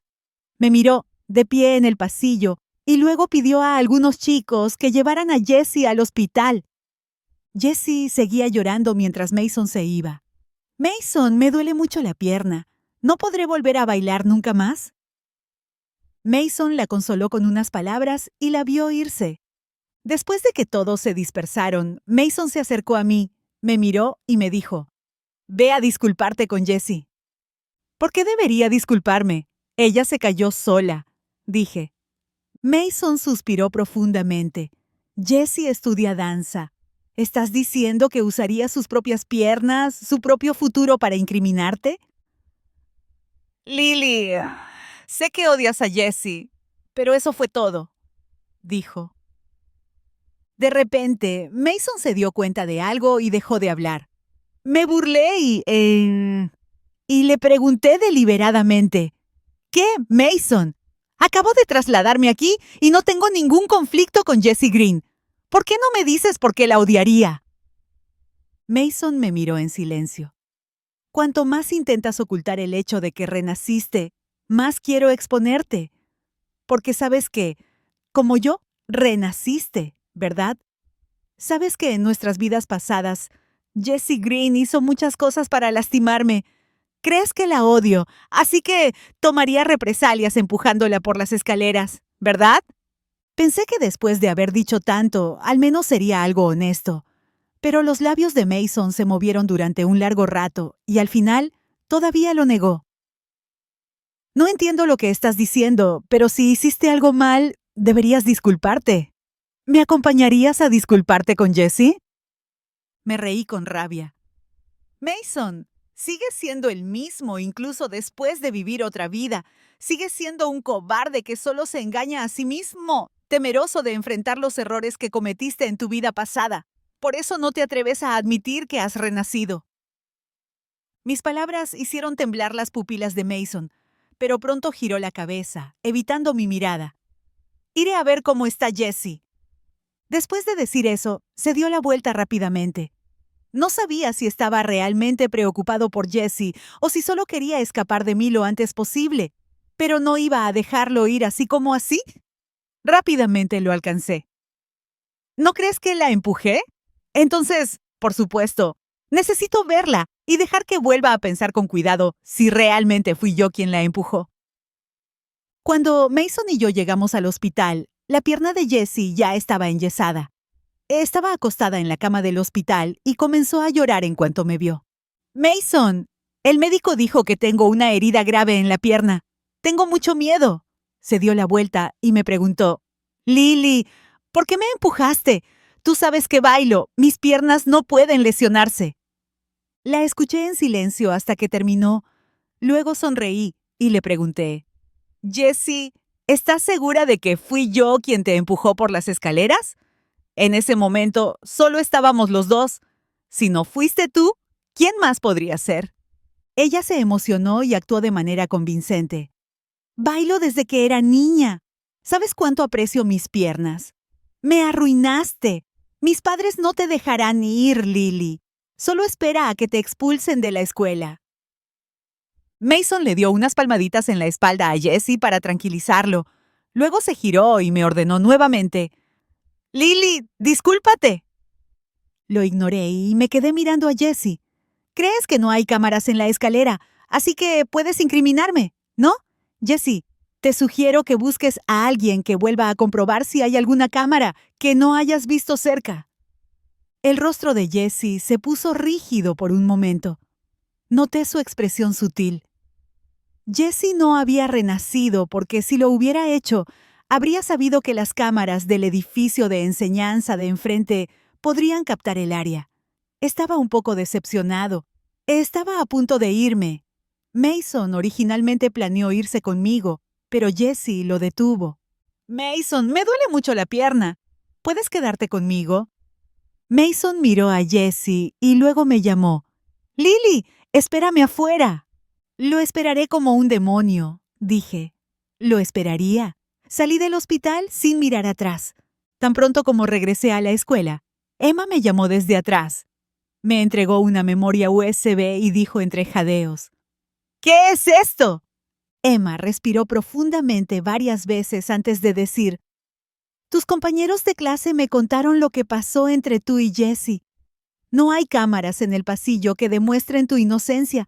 Me miró, de pie en el pasillo, y luego pidió a algunos chicos que llevaran a Jessie al hospital. Jessie seguía llorando mientras Mason se iba. «Mason, me duele mucho la pierna. ¿No podré volver a bailar nunca más?». Mason la consoló con unas palabras y la vio irse. Después de que todos se dispersaron, Mason se acercó a mí, me miró y me dijo, «Ve a disculparte con Jessie». «¿Por qué debería disculparme? Ella se cayó sola», dije. Mason suspiró profundamente. «Jessie estudia danza. ¿Estás diciendo que usaría sus propias piernas, su propio futuro para incriminarte?». «Lily, sé que odias a Jessie, pero eso fue todo», dijo. De repente, Mason se dio cuenta de algo y dejó de hablar. Me burlé y le pregunté deliberadamente, «¿Qué, Mason? Acabo de trasladarme aquí y no tengo ningún conflicto con Jessie Green. ¿Por qué no me dices por qué la odiaría?». Mason me miró en silencio. Cuanto más intentas ocultar el hecho de que renaciste, más quiero exponerte. Porque sabes que, como yo, renaciste, ¿verdad? Sabes que en nuestras vidas pasadas, Jessie Green hizo muchas cosas para lastimarme. Crees que la odio, así que tomaría represalias empujándola por las escaleras, ¿verdad? Pensé que después de haber dicho tanto, al menos sería algo honesto. Pero los labios de Mason se movieron durante un largo rato y al final todavía lo negó. «No entiendo lo que estás diciendo, pero si hiciste algo mal, deberías disculparte. ¿Me acompañarías a disculparte con Jessie?». Me reí con rabia. «Mason, sigues siendo el mismo incluso después de vivir otra vida. Sigues siendo un cobarde que solo se engaña a sí mismo, temeroso de enfrentar los errores que cometiste en tu vida pasada. Por eso no te atreves a admitir que has renacido». Mis palabras hicieron temblar las pupilas de Mason, pero pronto giró la cabeza, evitando mi mirada. «Iré a ver cómo está Jessie». Después de decir eso, se dio la vuelta rápidamente. No sabía si estaba realmente preocupado por Jessie o si solo quería escapar de mí lo antes posible, pero no iba a dejarlo ir así como así. Rápidamente lo alcancé. «¿No crees que la empujé? Entonces, por supuesto, necesito verla y dejar que vuelva a pensar con cuidado si realmente fui yo quien la empujó». Cuando Mason y yo llegamos al hospital, la pierna de Jessie ya estaba enyesada. Estaba acostada en la cama del hospital y comenzó a llorar en cuanto me vio. «Mason, el médico dijo que tengo una herida grave en la pierna. Tengo mucho miedo». Se dio la vuelta y me preguntó, «Lily, ¿por qué me empujaste? Tú sabes que bailo. Mis piernas no pueden lesionarse». La escuché en silencio hasta que terminó. Luego sonreí y le pregunté, «Jessie, ¿estás segura de que fui yo quien te empujó por las escaleras? En ese momento solo estábamos los dos. Si no fuiste tú, ¿quién más podría ser?». Ella se emocionó y actuó de manera convincente. «Bailo desde que era niña. ¿Sabes cuánto aprecio mis piernas? Me arruinaste. Mis padres no te dejarán ir, Lily. Solo espera a que te expulsen de la escuela. Mason le dio unas palmaditas en la espalda a Jesse para tranquilizarlo. Luego se giró y me ordenó nuevamente: «Lily, discúlpate». Lo ignoré y me quedé mirando a Jesse. «Crees que no hay cámaras en la escalera, así que puedes incriminarme, ¿no? Jesse, te sugiero que busques a alguien que vuelva a comprobar si hay alguna cámara que no hayas visto cerca». El rostro de Jesse se puso rígido por un momento. Noté su expresión sutil. Jesse no había renacido porque si lo hubiera hecho, habría sabido que las cámaras del edificio de enseñanza de enfrente podrían captar el área. Estaba un poco decepcionado. Estaba a punto de irme. Mason originalmente planeó irse conmigo, pero Jesse lo detuvo. «Mason, me duele mucho la pierna. ¿Puedes quedarte conmigo?» Mason miró a Jesse y luego me llamó. «Lily, espérame afuera». «Lo esperaré como un demonio», dije. Lo esperaría. Salí del hospital sin mirar atrás. Tan pronto como regresé a la escuela, Emma me llamó desde atrás. Me entregó una memoria USB y dijo entre jadeos: «¿Qué es esto?». Emma respiró profundamente varias veces antes de decir: «Tus compañeros de clase me contaron lo que pasó entre tú y Jesse. No hay cámaras en el pasillo que demuestren tu inocencia.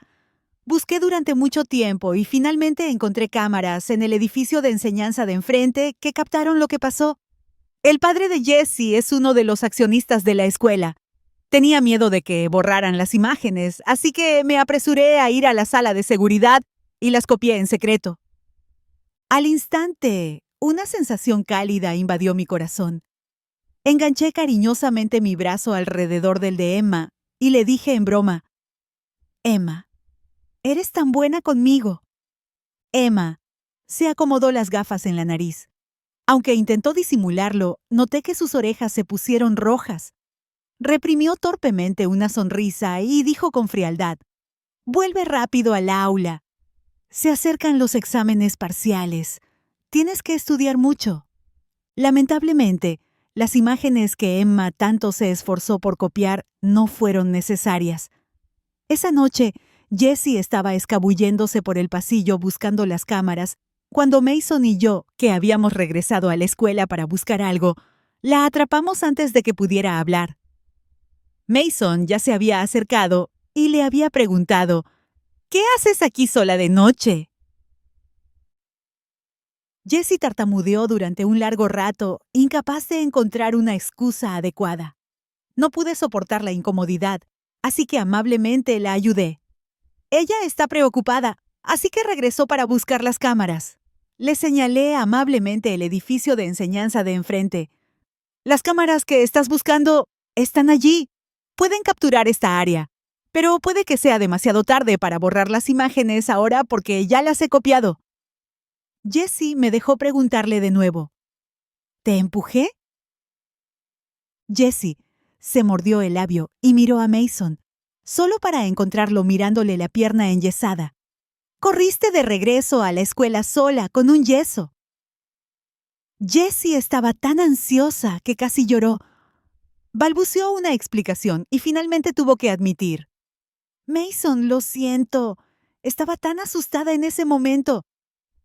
Busqué durante mucho tiempo y finalmente encontré cámaras en el edificio de enseñanza de enfrente que captaron lo que pasó. El padre de Jesse es uno de los accionistas de la escuela. Tenía miedo de que borraran las imágenes, así que me apresuré a ir a la sala de seguridad y las copié en secreto». Al instante, una sensación cálida invadió mi corazón. Enganché cariñosamente mi brazo alrededor del de Emma y le dije en broma: «Emma, eres tan buena conmigo». Emma se acomodó las gafas en la nariz. Aunque intentó disimularlo, noté que sus orejas se pusieron rojas. Reprimió torpemente una sonrisa y dijo con frialdad: «Vuelve rápido al aula. Se acercan los exámenes parciales. Tienes que estudiar mucho». Lamentablemente, las imágenes que Emma tanto se esforzó por copiar no fueron necesarias. Esa noche, Jesse estaba escabulléndose por el pasillo buscando las cámaras, cuando Mason y yo, que habíamos regresado a la escuela para buscar algo, la atrapamos antes de que pudiera hablar. Mason ya se había acercado y le había preguntado: «¿Qué haces aquí sola de noche?». Jesse tartamudeó durante un largo rato, incapaz de encontrar una excusa adecuada. No pude soportar la incomodidad, así que amablemente la ayudé. «Ella está preocupada, así que regresó para buscar las cámaras». Le señalé amablemente el edificio de enseñanza de enfrente. «Las cámaras que estás buscando están allí. Pueden capturar esta área, pero puede que sea demasiado tarde para borrar las imágenes ahora porque ya las he copiado». Jesse me dejó preguntarle de nuevo: «¿Te empujé?». Jesse se mordió el labio y miró a Mason, solo para encontrarlo mirándole la pierna enyesada. «Corriste de regreso a la escuela sola con un yeso». Jessie estaba tan ansiosa que casi lloró. Balbuceó una explicación y finalmente tuvo que admitir: «Mason, lo siento. Estaba tan asustada en ese momento.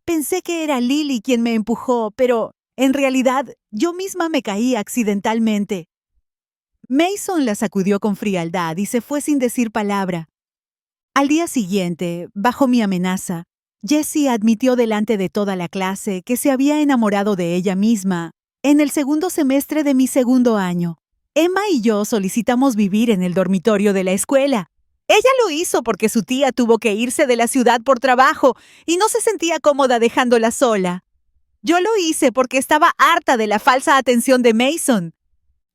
Pensé que era Lily quien me empujó, pero en realidad yo misma me caí accidentalmente». Mason la sacudió con frialdad y se fue sin decir palabra. Al día siguiente, bajo mi amenaza, Jessie admitió delante de toda la clase que se había enamorado de ella misma en el segundo semestre de mi segundo año. Emma y yo solicitamos vivir en el dormitorio de la escuela. Ella lo hizo porque su tía tuvo que irse de la ciudad por trabajo y no se sentía cómoda dejándola sola. Yo lo hice porque estaba harta de la falsa atención de Mason.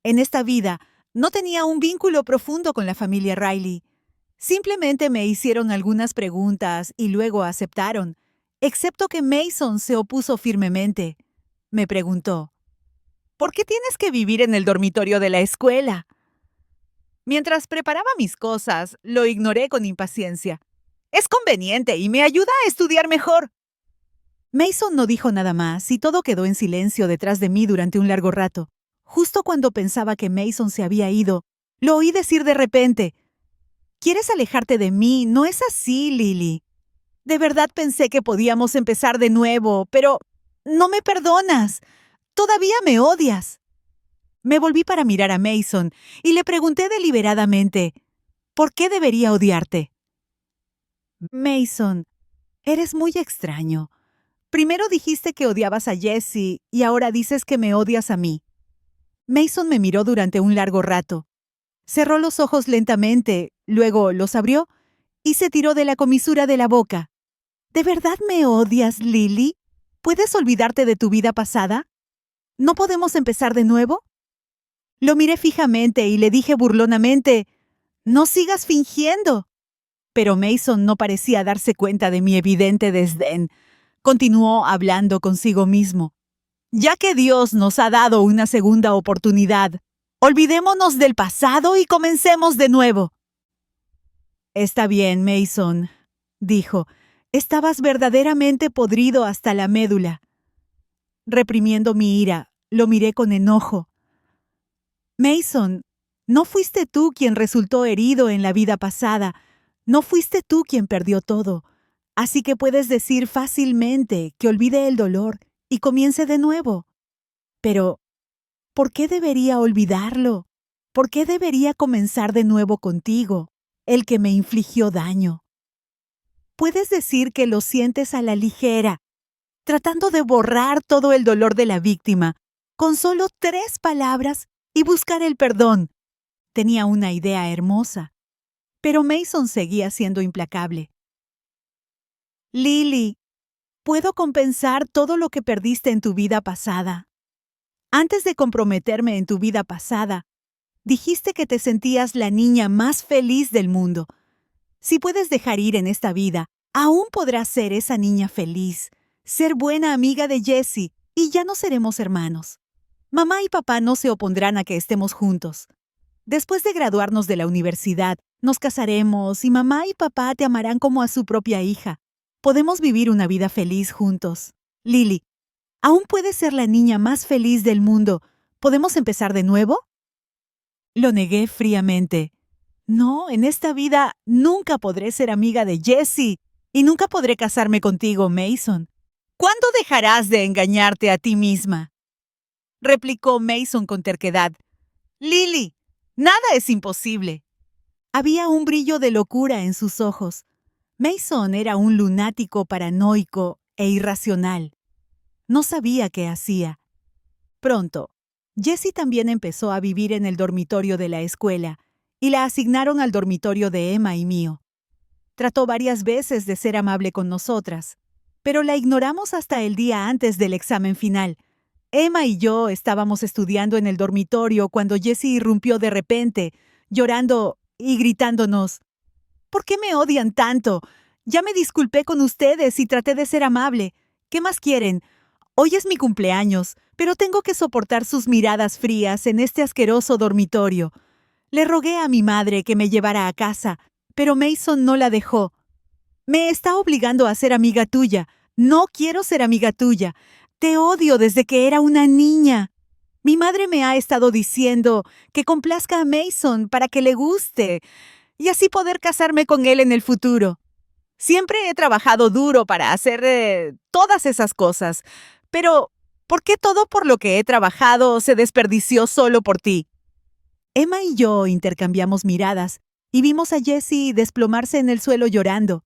En esta vida, no tenía un vínculo profundo con la familia Riley. Simplemente me hicieron algunas preguntas y luego aceptaron, excepto que Mason se opuso firmemente. Me preguntó: «¿Por qué tienes que vivir en el dormitorio de la escuela?». Mientras preparaba mis cosas, lo ignoré con impaciencia. «Es conveniente y me ayuda a estudiar mejor». Mason no dijo nada más y todo quedó en silencio detrás de mí durante un largo rato. Justo cuando pensaba que Mason se había ido, lo oí decir de repente: «¿Quieres alejarte de mí? No es así, Lily. De verdad pensé que podíamos empezar de nuevo, pero no me perdonas. Todavía me odias». Me volví para mirar a Mason y le pregunté deliberadamente: «¿Por qué debería odiarte?» «Mason, eres muy extraño. Primero dijiste que odiabas a Jessie y ahora dices que me odias a mí». Mason me miró durante un largo rato. Cerró los ojos lentamente, luego los abrió y se tiró de la comisura de la boca. ¿De verdad me odias, Lily? ¿Puedes olvidarte de tu vida pasada? ¿No podemos empezar de nuevo? Lo miré fijamente y le dije burlonamente: «No sigas fingiendo». Pero Mason no parecía darse cuenta de mi evidente desdén. Continuó hablando consigo mismo. «Ya que Dios nos ha dado una segunda oportunidad, olvidémonos del pasado y comencemos de nuevo». «Está bien, Mason», dijo. «Estabas verdaderamente podrido hasta la médula». Reprimiendo mi ira, lo miré con enojo. «Mason, no fuiste tú quien resultó herido en la vida pasada. No fuiste tú quien perdió todo. Así que puedes decir fácilmente que olvide el dolor y comience de nuevo. Pero, ¿por qué debería olvidarlo? ¿Por qué debería comenzar de nuevo contigo, el que me infligió daño? Puedes decir que lo sientes a la ligera, tratando de borrar todo el dolor de la víctima, con solo 3 palabras y buscar el perdón. Tenía una idea hermosa, pero Mason seguía siendo implacable. «Lily, puedo compensar todo lo que perdiste en tu vida pasada. Antes de comprometerme en tu vida pasada, dijiste que te sentías la niña más feliz del mundo. Si puedes dejar ir en esta vida, aún podrás ser esa niña feliz, ser buena amiga de Jessie, y ya no seremos hermanos. Mamá y papá no se opondrán a que estemos juntos. Después de graduarnos de la universidad, nos casaremos y mamá y papá te amarán como a su propia hija. Podemos vivir una vida feliz juntos. Lily, aún puedes ser la niña más feliz del mundo. ¿Podemos empezar de nuevo?» Lo negué fríamente. «No, en esta vida nunca podré ser amiga de Jessie y nunca podré casarme contigo, Mason. ¿Cuándo dejarás de engañarte a ti misma?», replicó Mason con terquedad. «Lily, nada es imposible». Había un brillo de locura en sus ojos. Mason era un lunático paranoico e irracional. No sabía qué hacía. Pronto, Jessie también empezó a vivir en el dormitorio de la escuela y la asignaron al dormitorio de Emma y mío. Trató varias veces de ser amable con nosotras, pero la ignoramos hasta el día antes del examen final. Emma y yo estábamos estudiando en el dormitorio cuando Jessie irrumpió de repente, llorando y gritándonos: «¿Por qué me odian tanto? Ya me disculpé con ustedes y traté de ser amable. ¿Qué más quieren? Hoy es mi cumpleaños, pero tengo que soportar sus miradas frías en este asqueroso dormitorio». Le rogué a mi madre que me llevara a casa, pero Mason no la dejó. «Me está obligando a ser amiga tuya. No quiero ser amiga tuya. Te odio desde que era una niña. Mi madre me ha estado diciendo que complazca a Mason para que le guste y así poder casarme con él en el futuro. Siempre he trabajado duro para hacer todas esas cosas, pero ¿por qué todo por lo que he trabajado se desperdició solo por ti?» Emma y yo intercambiamos miradas y vimos a Jessie desplomarse en el suelo llorando.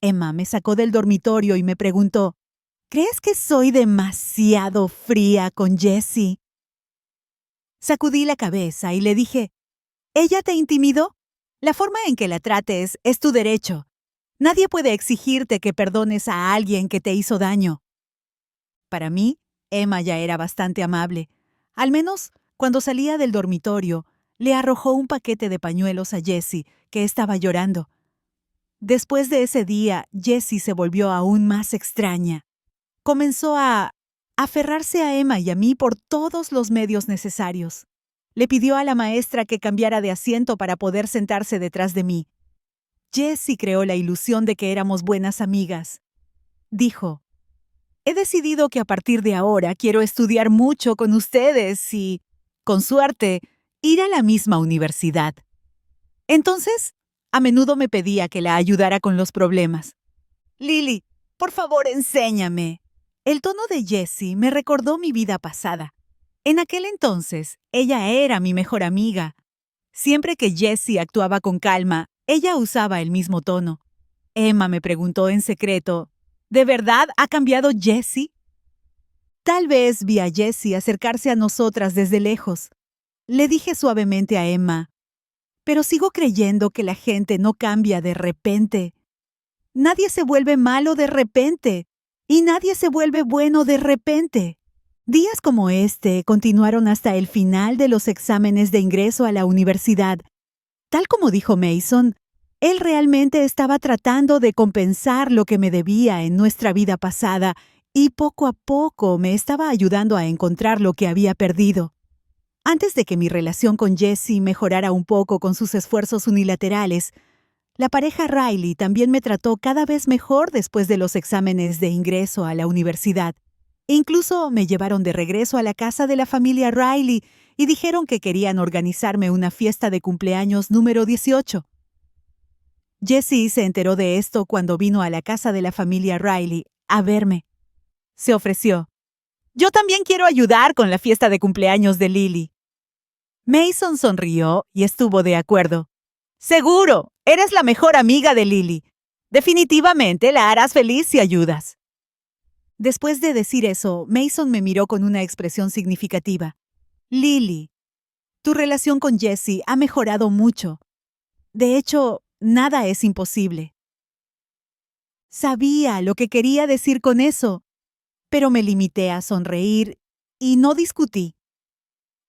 Emma me sacó del dormitorio y me preguntó: «¿Crees que soy demasiado fría con Jessie?». Sacudí la cabeza y le dije: «¿Ella te intimidó? La forma en que la trates es tu derecho. Nadie puede exigirte que perdones a alguien que te hizo daño». Para mí, Emma ya era bastante amable. Al menos, cuando salía del dormitorio, le arrojó un paquete de pañuelos a Jessie, que estaba llorando. Después de ese día, Jessie se volvió aún más extraña. Comenzó a aferrarse a Emma y a mí por todos los medios necesarios. Le pidió a la maestra que cambiara de asiento para poder sentarse detrás de mí. Jessie creó la ilusión de que éramos buenas amigas. Dijo: «He decidido que a partir de ahora quiero estudiar mucho con ustedes y con suerte, ir a la misma universidad. Entonces, a menudo me pedía que la ayudara con los problemas. Lily, por favor, enséñame. El tono de Jessie me recordó mi vida pasada. En aquel entonces, ella era mi mejor amiga. Siempre que Jessie actuaba con calma, ella usaba el mismo tono. Emma me preguntó en secreto, ¿de verdad ha cambiado Jessie? Tal vez vi a Jessie acercarse a nosotras desde lejos. Le dije suavemente a Emma, pero sigo creyendo que la gente no cambia de repente. Nadie se vuelve malo de repente y nadie se vuelve bueno de repente. Días como este continuaron hasta el final de los exámenes de ingreso a la universidad. Tal como dijo Mason, él realmente estaba tratando de compensar lo que me debía en nuestra vida pasada y poco a poco me estaba ayudando a encontrar lo que había perdido. Antes de que mi relación con Jessie mejorara un poco con sus esfuerzos unilaterales, la pareja Riley también me trató cada vez mejor después de los exámenes de ingreso a la universidad. Incluso me llevaron de regreso a la casa de la familia Riley y dijeron que querían organizarme una fiesta de cumpleaños número 18. Jessie se enteró de esto cuando vino a la casa de la familia Riley a verme. Se ofreció. Yo también quiero ayudar con la fiesta de cumpleaños de Lily. Mason sonrió y estuvo de acuerdo. Seguro, eres la mejor amiga de Lily. Definitivamente la harás feliz si ayudas. Después de decir eso, Mason me miró con una expresión significativa. Lily, tu relación con Jessie ha mejorado mucho. De hecho, nada es imposible. Sabía lo que quería decir con eso, pero me limité a sonreír y no discutí.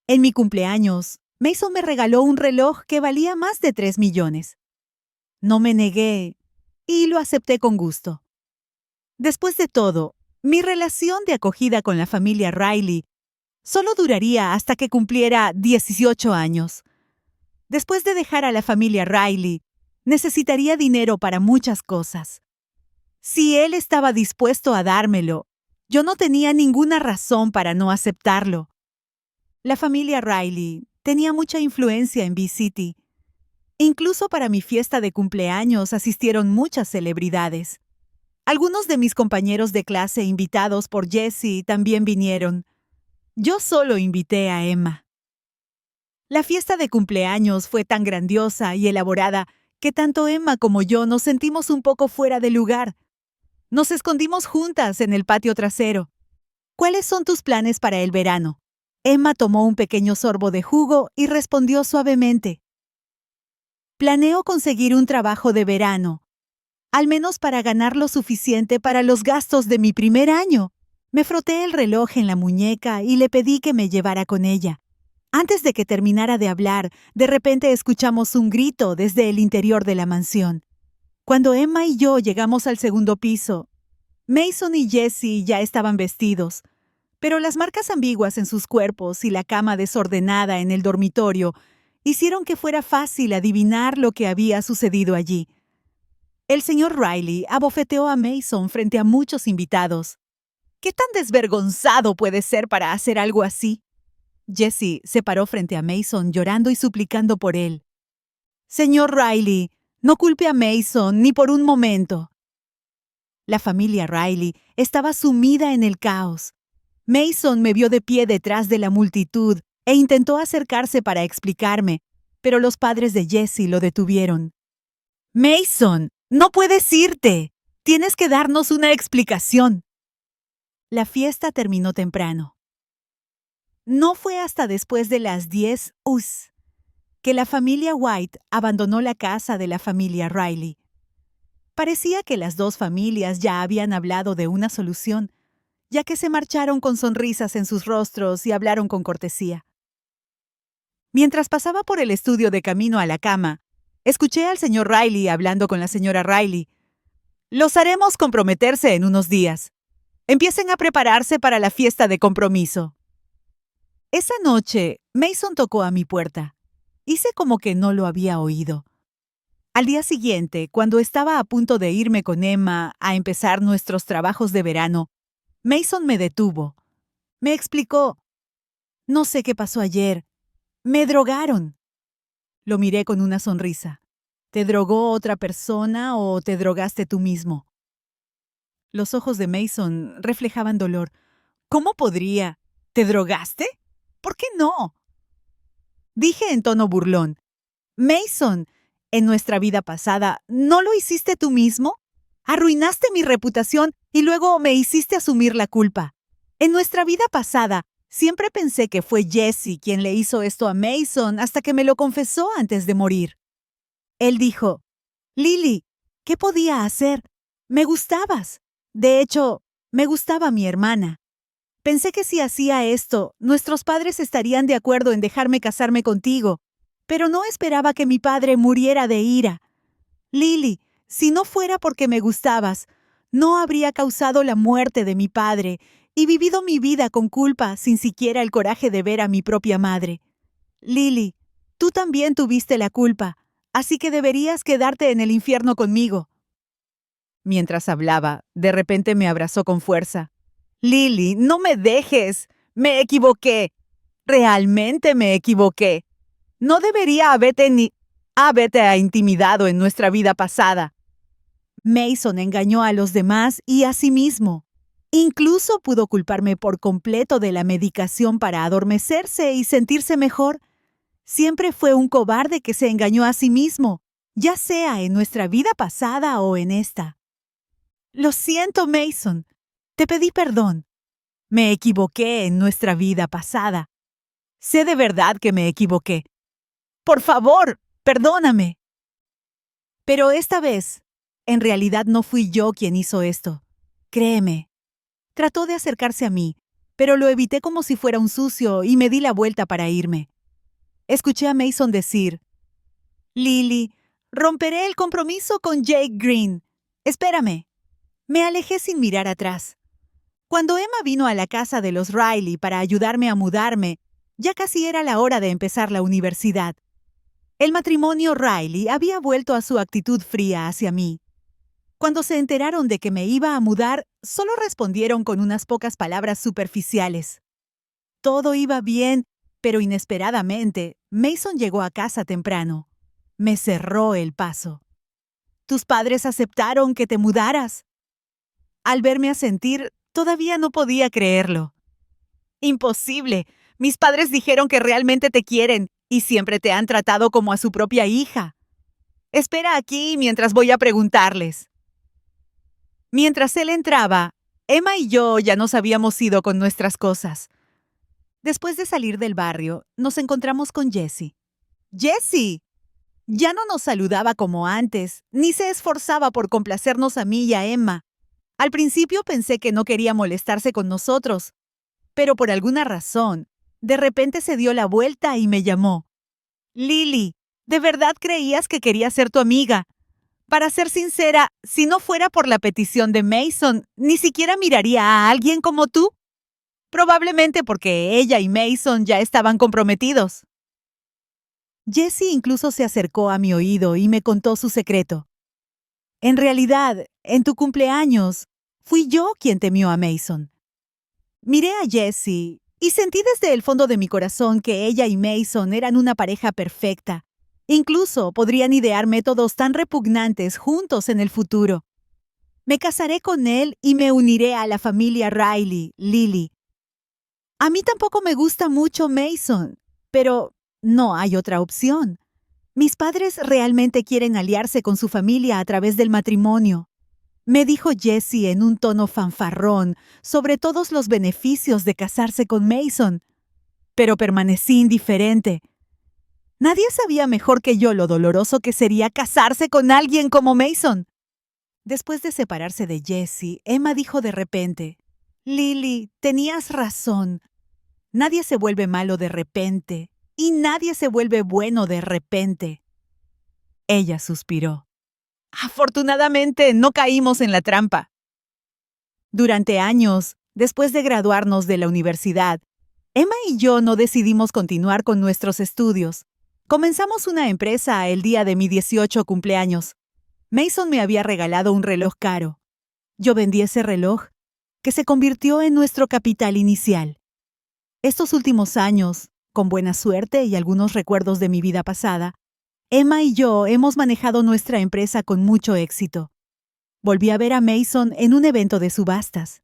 En mi cumpleaños, Mason me regaló un reloj que valía más de 3 millones. No me negué y lo acepté con gusto. Después de todo, mi relación de acogida con la familia Riley solo duraría hasta que cumpliera 18 años. Después de dejar a la familia Riley, necesitaría dinero para muchas cosas. Si él estaba dispuesto a dármelo, yo no tenía ninguna razón para no aceptarlo. La familia Riley tenía mucha influencia en B-City. Incluso para mi fiesta de cumpleaños asistieron muchas celebridades. Algunos de mis compañeros de clase invitados por Jessie también vinieron. Yo solo invité a Emma. La fiesta de cumpleaños fue tan grandiosa y elaborada que tanto Emma como yo nos sentimos un poco fuera de lugar. Nos escondimos juntas en el patio trasero. ¿Cuáles son tus planes para el verano? Emma tomó un pequeño sorbo de jugo y respondió suavemente. Planeo conseguir un trabajo de verano, al menos para ganar lo suficiente para los gastos de mi primer año. Me froté el reloj en la muñeca y le pedí que me llevara con ella. Antes de que terminara de hablar, de repente escuchamos un grito desde el interior de la mansión. Cuando Emma y yo llegamos al segundo piso, Mason y Jessie ya estaban vestidos, pero las marcas ambiguas en sus cuerpos y la cama desordenada en el dormitorio hicieron que fuera fácil adivinar lo que había sucedido allí. El señor Riley abofeteó a Mason frente a muchos invitados. ¿Qué tan desvergonzado puede ser para hacer algo así? Jessie se paró frente a Mason llorando y suplicando por él. Señor Riley, no culpe a Mason ni por un momento. La familia Riley estaba sumida en el caos. Mason me vio de pie detrás de la multitud e intentó acercarse para explicarme, pero los padres de Jessie lo detuvieron. Mason, no puedes irte. Tienes que darnos una explicación. La fiesta terminó temprano. No fue hasta después de las 10 que la familia White abandonó la casa de la familia Riley. Parecía que las dos familias ya habían hablado de una solución, ya que se marcharon con sonrisas en sus rostros y hablaron con cortesía. Mientras pasaba por el estudio de camino a la cama, escuché al señor Riley hablando con la señora Riley. Los haremos comprometerse en unos días. Empiecen a prepararse para la fiesta de compromiso. Esa noche, Mason tocó a mi puerta. Hice como que no lo había oído. Al día siguiente, cuando estaba a punto de irme con Emma a empezar nuestros trabajos de verano, Mason me detuvo. Me explicó. No sé qué pasó ayer, Me drogaron. Lo miré con una sonrisa. ¿Te drogó otra persona o te drogaste tú mismo? Los ojos de Mason reflejaban dolor. ¿Cómo podría? ¿Te drogaste? ¿Por qué no? Dije en tono burlón. Mason, en nuestra vida pasada, ¿no lo hiciste tú mismo? Arruinaste mi reputación y luego me hiciste asumir la culpa. En nuestra vida pasada, siempre pensé que fue Jesse quien le hizo esto a Mason hasta que me lo confesó antes de morir. Él dijo, Lily, ¿qué podía hacer? Me gustabas. De hecho, me gustaba mi hermana. Pensé que si hacía esto, nuestros padres estarían de acuerdo en dejarme casarme contigo, pero no esperaba que mi padre muriera de ira. Lily, si no fuera porque me gustabas, no habría causado la muerte de mi padre y vivido mi vida con culpa sin siquiera el coraje de ver a mi propia madre. Lily, tú también tuviste la culpa, así que deberías quedarte en el infierno conmigo. Mientras hablaba, de repente me abrazó con fuerza. Lily, no me dejes. Me equivoqué. Realmente me equivoqué. No debería haberte intimidado en nuestra vida pasada. Mason engañó a los demás y a sí mismo. Incluso pudo culparme por completo de la medicación para adormecerse y sentirse mejor. Siempre fue un cobarde que se engañó a sí mismo, ya sea en nuestra vida pasada o en esta. Lo siento, Mason. Te pedí perdón. Me equivoqué en nuestra vida pasada. Sé de verdad que me equivoqué. Por favor, perdóname. Pero esta vez, en realidad no fui yo quien hizo esto. Créeme. Trató de acercarse a mí, pero lo evité como si fuera un sucio y me di la vuelta para irme. Escuché a Mason decir, Lily, romperé el compromiso con Jake Green. Espérame. Me alejé sin mirar atrás. Cuando Emma vino a la casa de los Riley para ayudarme a mudarme, ya casi era la hora de empezar la universidad. El matrimonio Riley había vuelto a su actitud fría hacia mí. Cuando se enteraron de que me iba a mudar, solo respondieron con unas pocas palabras superficiales. Todo iba bien, pero inesperadamente, Mason llegó a casa temprano. Me cerró el paso. ¿Tus padres aceptaron que te mudaras? Al verme asentir, todavía no podía creerlo. Imposible. Mis padres dijeron que realmente te quieren y siempre te han tratado como a su propia hija. Espera aquí mientras voy a preguntarles. Mientras él entraba, Emma y yo ya nos habíamos ido con nuestras cosas. Después de salir del barrio, nos encontramos con Jessie. ¡Jessie! Ya no nos saludaba como antes, ni se esforzaba por complacernos a mí y a Emma. Al principio pensé que no quería molestarse con nosotros, pero por alguna razón, de repente se dio la vuelta y me llamó. Lily, ¿de verdad creías que quería ser tu amiga? Para ser sincera, si no fuera por la petición de Mason, ni siquiera miraría a alguien como tú. Probablemente porque ella y Mason ya estaban comprometidos. Jessie incluso se acercó a mi oído y me contó su secreto. En realidad, en tu cumpleaños, fui yo quien temió a Mason. Miré a Jessie y sentí desde el fondo de mi corazón que ella y Mason eran una pareja perfecta. Incluso podrían idear métodos tan repugnantes juntos en el futuro. Me casaré con él y me uniré a la familia Riley, Lily. A mí tampoco me gusta mucho Mason, pero no hay otra opción. Mis padres realmente quieren aliarse con su familia a través del matrimonio. Me dijo Jessie en un tono fanfarrón sobre todos los beneficios de casarse con Mason, pero permanecí indiferente. Nadie sabía mejor que yo lo doloroso que sería casarse con alguien como Mason. Después de separarse de Jessie, Emma dijo de repente, Lily, tenías razón. Nadie se vuelve malo de repente, y nadie se vuelve bueno de repente. Ella suspiró. Afortunadamente, no caímos en la trampa. Durante años, después de graduarnos de la universidad, Emma y yo no decidimos continuar con nuestros estudios. Comenzamos una empresa el día de mi 18 cumpleaños. Mason me había regalado un reloj caro. Yo vendí ese reloj, que se convirtió en nuestro capital inicial. Estos últimos años, Con buena suerte y algunos recuerdos de mi vida pasada, Emma y yo hemos manejado nuestra empresa con mucho éxito. Volví a ver a Mason en un evento de subastas.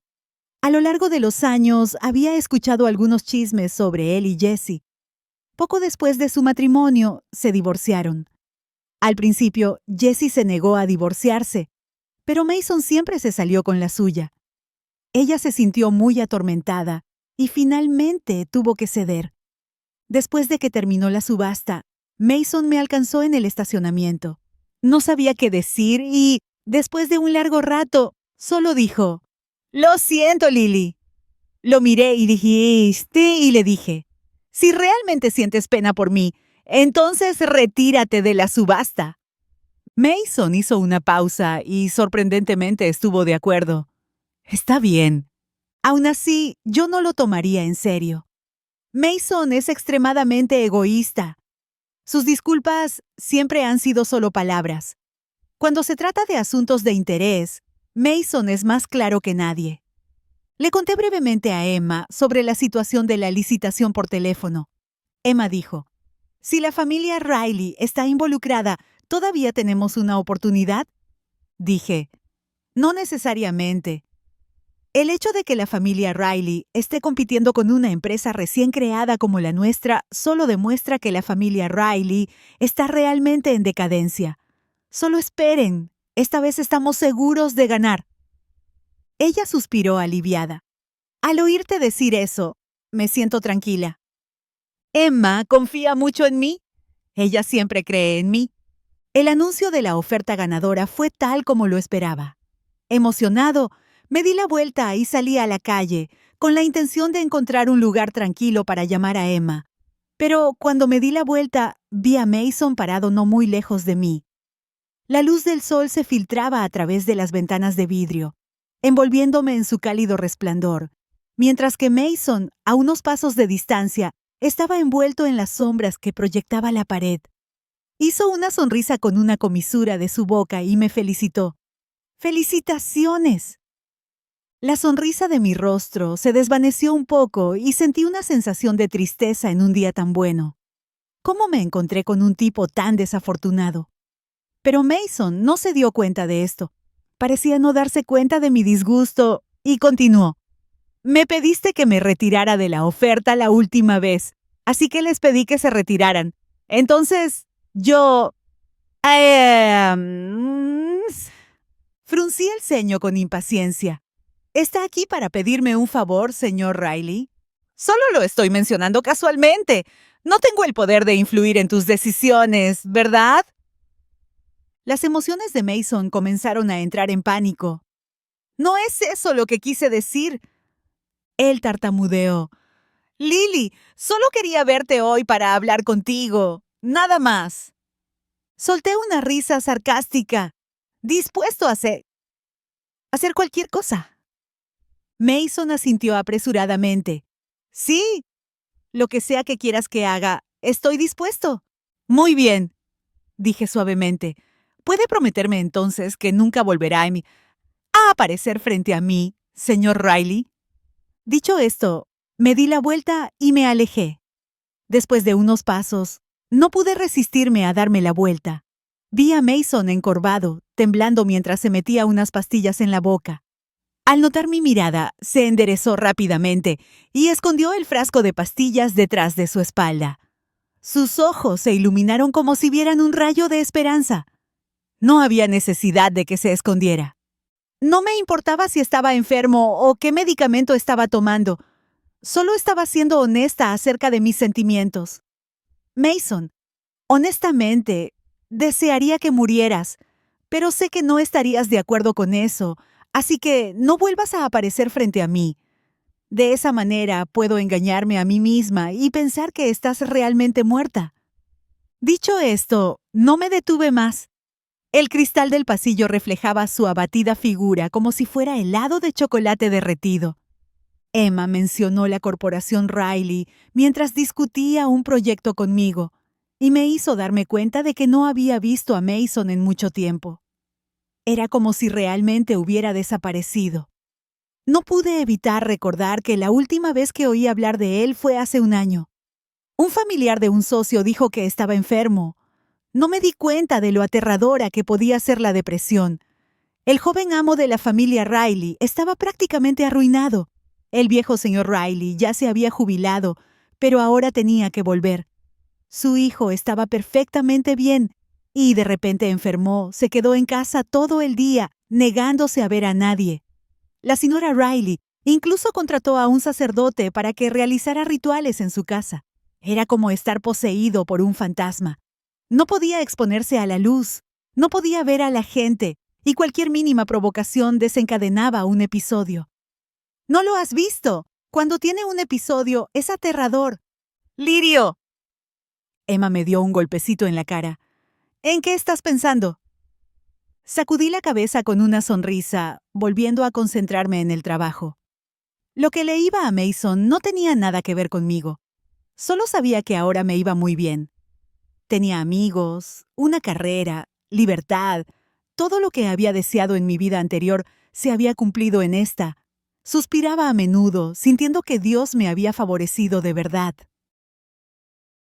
A lo largo de los años había escuchado algunos chismes sobre él y Jessie. Poco después de su matrimonio, se divorciaron. Al principio, Jessie se negó a divorciarse, pero Mason siempre se salió con la suya. Ella se sintió muy atormentada y finalmente tuvo que ceder. Después de que terminó la subasta, Mason me alcanzó en el estacionamiento. No sabía qué decir y, después de un largo rato, solo dijo: «Lo siento, Lily». Lo miré y dijiste y le dije: «Si realmente sientes pena por mí, entonces retírate de la subasta». Mason hizo una pausa y sorprendentemente estuvo de acuerdo. «Está bien». Aún así, yo no lo tomaría en serio. Mason es extremadamente egoísta. Sus disculpas siempre han sido solo palabras. Cuando se trata de asuntos de interés, Mason es más claro que nadie. Le conté brevemente a Emma sobre la situación de la licitación por teléfono. Emma dijo: «Si la familia Riley está involucrada, ¿todavía tenemos una oportunidad?». Dije: «No necesariamente. El hecho de que la familia Riley esté compitiendo con una empresa recién creada como la nuestra solo demuestra que la familia Riley está realmente en decadencia. Solo esperen, esta vez estamos seguros de ganar». Ella suspiró aliviada. «Al oírte decir eso, me siento tranquila. Emma confía mucho en mí. Ella siempre cree en mí». El anuncio de la oferta ganadora fue tal como lo esperaba. Emocionado, me di la vuelta y salí a la calle, con la intención de encontrar un lugar tranquilo para llamar a Emma. Pero cuando me di la vuelta, vi a Mason parado no muy lejos de mí. La luz del sol se filtraba a través de las ventanas de vidrio, envolviéndome en su cálido resplandor, mientras que Mason, a unos pasos de distancia, estaba envuelto en las sombras que proyectaba la pared. Hizo una sonrisa con una comisura de su boca y me felicitó. ¡Felicitaciones! La sonrisa de mi rostro se desvaneció un poco y sentí una sensación de tristeza en un día tan bueno. ¿Cómo me encontré con un tipo tan desafortunado? Pero Mason no se dio cuenta de esto. Parecía no darse cuenta de mi disgusto y continuó. «Me pediste que me retirara de la oferta la última vez, así que les pedí que se retiraran. Entonces, yo... Fruncí el ceño con impaciencia. ¿Está aquí para pedirme un favor, señor Riley? Solo lo estoy mencionando casualmente. No tengo el poder de influir en tus decisiones, ¿verdad?». Las emociones de Mason comenzaron a entrar en pánico. «No es eso lo que quise decir». Él tartamudeó. «Lily, solo quería verte hoy para hablar contigo. Nada más». Solté una risa sarcástica, dispuesto a hacer cualquier cosa. Mason asintió apresuradamente. «Sí, lo que sea que quieras que haga, estoy dispuesto». «Muy bien», dije suavemente. «¿Puede prometerme entonces que nunca volverá a aparecer frente a mí, señor Riley?». Dicho esto, me di la vuelta y me alejé. Después de unos pasos, no pude resistirme a darme la vuelta. Vi a Mason encorvado, temblando mientras se metía unas pastillas en la boca. Al notar mi mirada, se enderezó rápidamente y escondió el frasco de pastillas detrás de su espalda. Sus ojos se iluminaron como si vieran un rayo de esperanza. No había necesidad de que se escondiera. No me importaba si estaba enfermo o qué medicamento estaba tomando. Solo estaba siendo honesta acerca de mis sentimientos. «Mason, honestamente, desearía que murieras, pero sé que no estarías de acuerdo con eso, así que no vuelvas a aparecer frente a mí. De esa manera puedo engañarme a mí misma y pensar que estás realmente muerta». Dicho esto, no me detuve más. El cristal del pasillo reflejaba su abatida figura como si fuera helado de chocolate derretido. Emma mencionó la corporación Riley mientras discutía un proyecto conmigo y me hizo darme cuenta de que no había visto a Mason en mucho tiempo. Era como si realmente hubiera desaparecido. No pude evitar recordar que la última vez que oí hablar de él fue hace un año. Un familiar de un socio dijo que estaba enfermo. No me di cuenta de lo aterradora que podía ser la depresión. El joven amo de la familia Riley estaba prácticamente arruinado. El viejo señor Riley ya se había jubilado, pero ahora tenía que volver. Su hijo estaba perfectamente bien y de repente enfermó, se quedó en casa todo el día, negándose a ver a nadie. La señora Riley incluso contrató a un sacerdote para que realizara rituales en su casa. Era como estar poseído por un fantasma. No podía exponerse a la luz, no podía ver a la gente, y cualquier mínima provocación desencadenaba un episodio. ¿No lo has visto? Cuando tiene un episodio es aterrador. ¡Lirio! Emma me dio un golpecito en la cara. ¿En qué estás pensando? Sacudí la cabeza con una sonrisa, volviendo a concentrarme en el trabajo. Lo que le iba a Mason no tenía nada que ver conmigo. Solo sabía que ahora me iba muy bien. Tenía amigos, una carrera, libertad. Todo lo que había deseado en mi vida anterior se había cumplido en esta. Suspiraba a menudo, sintiendo que Dios me había favorecido de verdad.